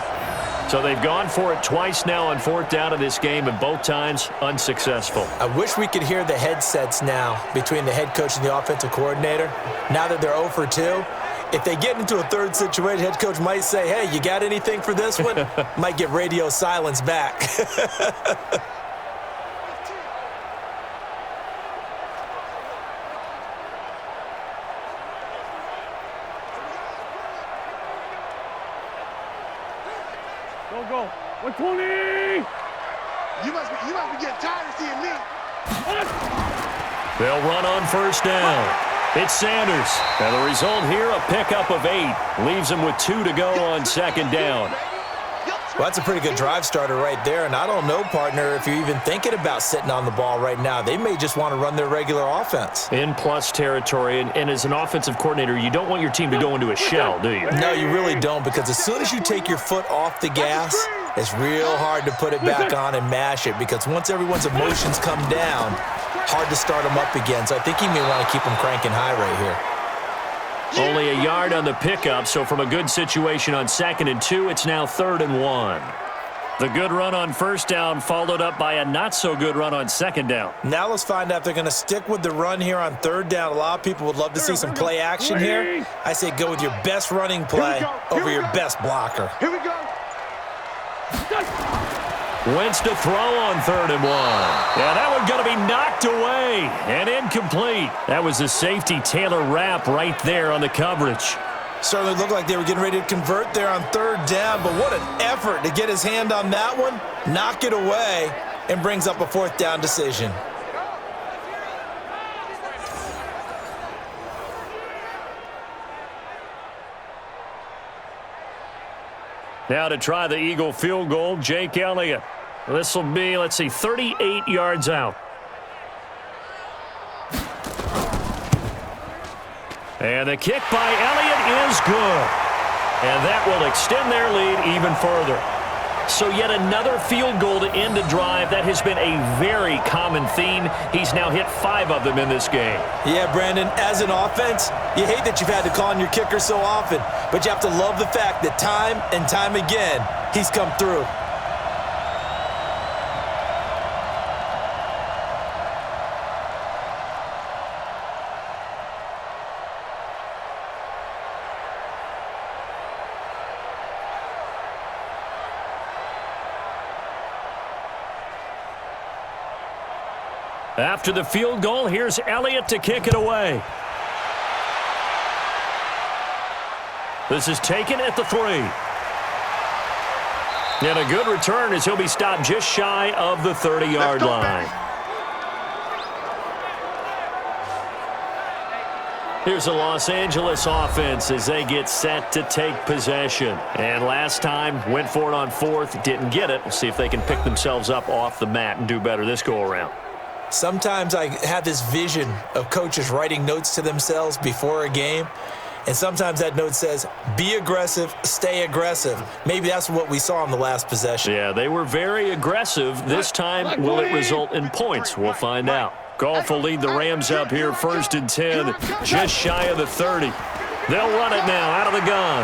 So they've gone for it twice now on 4th down in this game, and both times unsuccessful. I wish we could hear the headsets now between the head coach and the offensive coordinator. Now that they're 0 for 2, if they get into a 3rd situation, head coach might say, hey, you got anything for this one? Might get radio silence back. Go. 120! You must be getting tired of seeing me. They'll run on 1st down. It's Sanders. And the result here, a pickup of 8. Leaves them with 2 to go on 2nd down. Well, that's a pretty good drive starter right there. And I don't know, partner, if you're even thinking about sitting on the ball right now. They may just want to run their regular offense. In plus territory. And as an offensive coordinator, you don't want your team to go into a shell, do you? No, you really don't, because as soon as you take your foot off the gas, it's real hard to put it back on and mash it, because once everyone's emotions come down, hard to start them up again. So I think you may want to keep them cranking high right here. Only a yard on the pickup, so from a good situation on 2nd and 2, it's now 3rd and 1. The good run on 1st down followed up by a not-so-good run on 2nd down. Now let's find out if they're going to stick with the run here on 3rd down. A lot of people would love to see some play action here. I say go with your best running play over your best blocker. Here we go. Wentz to throw on 3rd and 1. Yeah, that one going to be knocked away and incomplete. That was a safety Taylor Rapp right there on the coverage. Certainly looked like they were getting ready to convert there on 3rd down, but what an effort to get his hand on that one, knock it away, and brings up a 4th down decision. Now to try the Eagle field goal, Jake Elliott. This will be, 38 yards out. And the kick by Elliott is good. And that will extend their lead even further. So yet another field goal to end a drive. That has been a very common theme. He's now hit 5 of them in this game. Yeah, Brandon, as an offense, you hate that you've had to call on your kicker so often, but you have to love the fact that time and time again, he's come through. After the field goal, here's Elliott to kick it away. This is taken at the 3. And a good return as he'll be stopped just shy of the 30-yard line. Here's the Los Angeles offense as they get set to take possession. And last time, went for it on 4th, didn't get it. We'll see if they can pick themselves up off the mat and do better this go-around. Sometimes I have this vision of coaches writing notes to themselves before a game, and sometimes that note says, be aggressive, stay aggressive. Maybe that's what we saw in the last possession. Yeah, they were very aggressive. This time, will it result in points? We'll find out. Goff will lead the Rams up here, 1st and 10, just shy of the 30. They'll run it now out of the gun.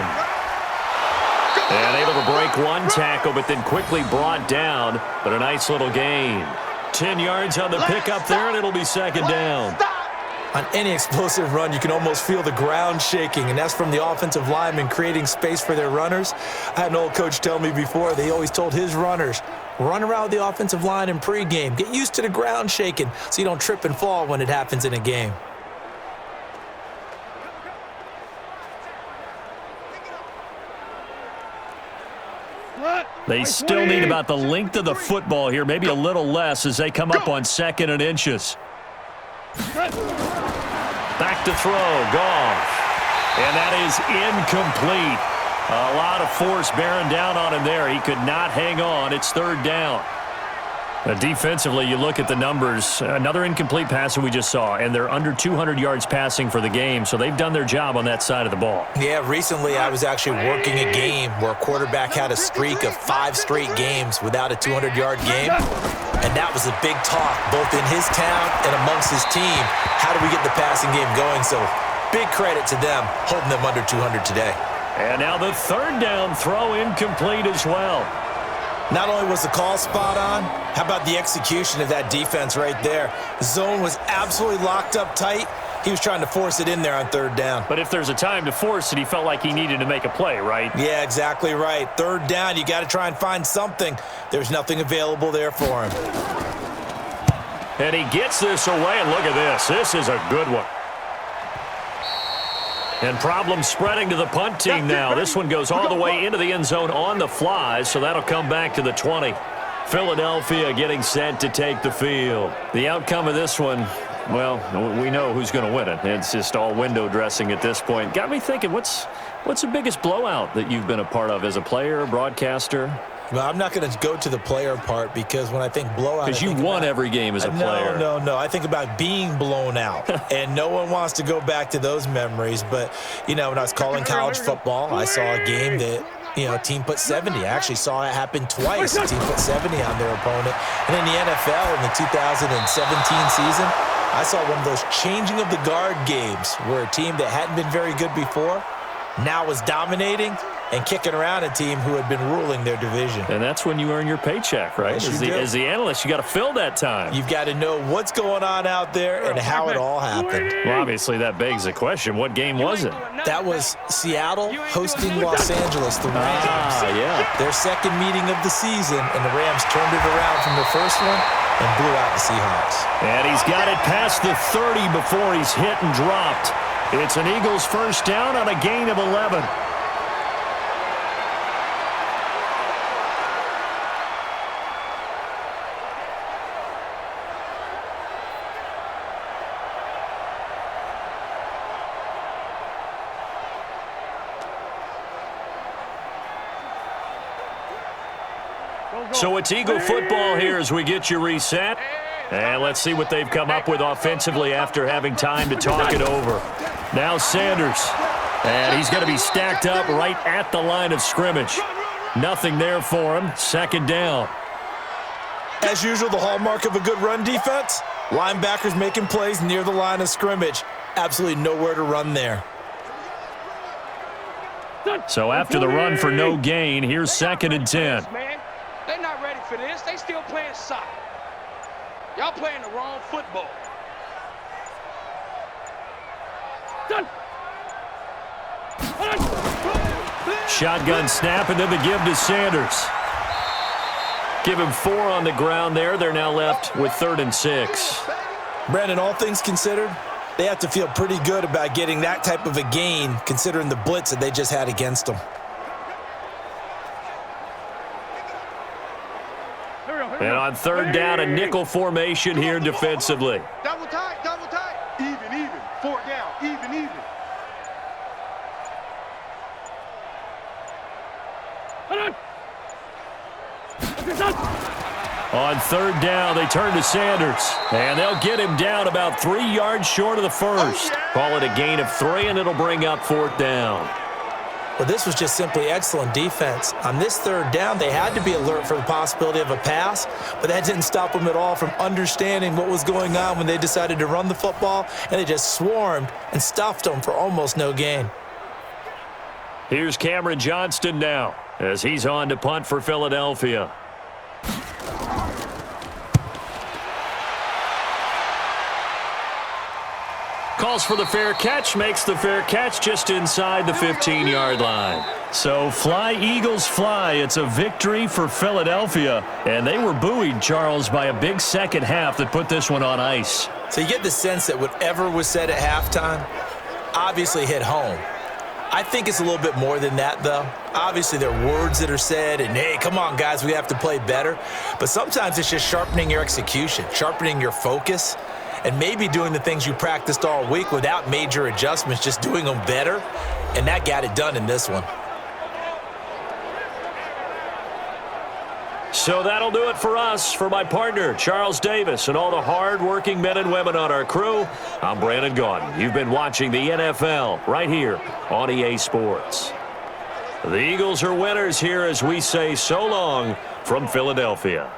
And able to break one tackle, but then quickly brought down, but a nice little gain. 10 yards on the pickup there, and it'll be 2nd down. On any explosive run, you can almost feel the ground shaking, and that's from the offensive linemen creating space for their runners. I had an old coach tell me before, they always told his runners, run around with the offensive line in pregame. Get used to the ground shaking so you don't trip and fall when it happens in a game. They still need about the length of the football here, maybe a little less as they come up on 2nd and inches. Back to throw, Goff. And that is incomplete. A lot of force bearing down on him there. He could not hang on. It's 3rd down. Defensively, you look at the numbers. Another incomplete pass that we just saw, and they're under 200 yards passing for the game, so they've done their job on that side of the ball. Yeah, recently I was actually working a game where a quarterback had a streak of 5 straight games without a 200-yard game, and that was a big talk both in his town and amongst his team. How do we get the passing game going? So big credit to them holding them under 200 today. And now the 3rd down throw incomplete as well. Not only was the call spot on, how about the execution of that defense right there? The zone was absolutely locked up tight. He was trying to force it in there on 3rd down. But if there's a time to force it, he felt like he needed to make a play, right? Yeah, exactly right. 3rd down, you got to try and find something. There's nothing available there for him. And he gets this away, and look at this. This is a good one. And problems spreading to the punt team now. This one goes all the way into the end zone on the fly, so that'll come back to the 20. Philadelphia getting set to take the field. The outcome of this one, well, we know who's going to win it. It's just all window dressing at this point. Got me thinking, what's the biggest blowout that you've been a part of as a player, broadcaster? Well, I'm not going to go to the player part because when I think blowout, because you won every game as a player. No. I think about being blown out, and no one wants to go back to those memories. But, when I was calling college football, I saw a game that, a team put 70. I actually saw it happen twice. A team put 70 on their opponent. And in the NFL in the 2017 season, I saw one of those changing of the guard games where a team that hadn't been very good before now was dominating, and kicking around a team who had been ruling their division. And that's when you earn your paycheck, right? Yes, As the analyst, you got to fill that time. You've got to know what's going on out there and how it all happened. Well, obviously, that begs the question, what game was it? That was Seattle hosting Los Angeles, the Rams. Yeah. Their second meeting of the season, and the Rams turned it around from the first one and blew out the Seahawks. And he's got it past the 30 before he's hit and dropped. It's an Eagles first down on a gain of 11. So it's Eagle football here as we get you reset. And let's see what they've come up with offensively after having time to talk it over. Now Sanders. And he's going to be stacked up right at the line of scrimmage. Nothing there for him. Second down. As usual, the hallmark of a good run defense, linebackers making plays near the line of scrimmage. Absolutely nowhere to run there. So after the run for no gain, here's 2nd and 10. They're not ready for this. They still playing soccer. Y'all playing the wrong football. Done. Shotgun snap, and then the give to Sanders. Give him 4 on the ground there. They're now left with 3rd and 6. Brandon, all things considered, they have to feel pretty good about getting that type of a gain considering the blitz that they just had against them. And on 3rd down, a nickel formation here defensively. Double tight, double tight. Even. 4th down, even. On 3rd down, they turn to Sanders. And they'll get him down about 3 yards short of the first. Call it a gain of 3, and it'll bring up 4th down. Well, this was just simply excellent defense. On this 3rd down, they had to be alert for the possibility of a pass, but that didn't stop them at all from understanding what was going on when they decided to run the football, and they just swarmed and stuffed them for almost no gain. Here's Cameron Johnston now as he's on to punt for Philadelphia. Calls for the fair catch, makes the fair catch just inside the 15-yard line. So fly, Eagles, fly. It's a victory for Philadelphia. And they were buoyed, Charles, by a big second half that put this one on ice. So you get the sense that whatever was said at halftime obviously hit home. I think it's a little bit more than that, though. Obviously, there are words that are said, and, hey, come on, guys, we have to play better. But sometimes it's just sharpening your execution, sharpening your focus, and maybe doing the things you practiced all week without major adjustments, just doing them better, and that got it done in this one. So that'll do it for us. For my partner, Charles Davis, and all the hard-working men and women on our crew, I'm Brandon Gaudin. You've been watching the NFL right here on EA Sports. The Eagles are winners here as we say so long from Philadelphia.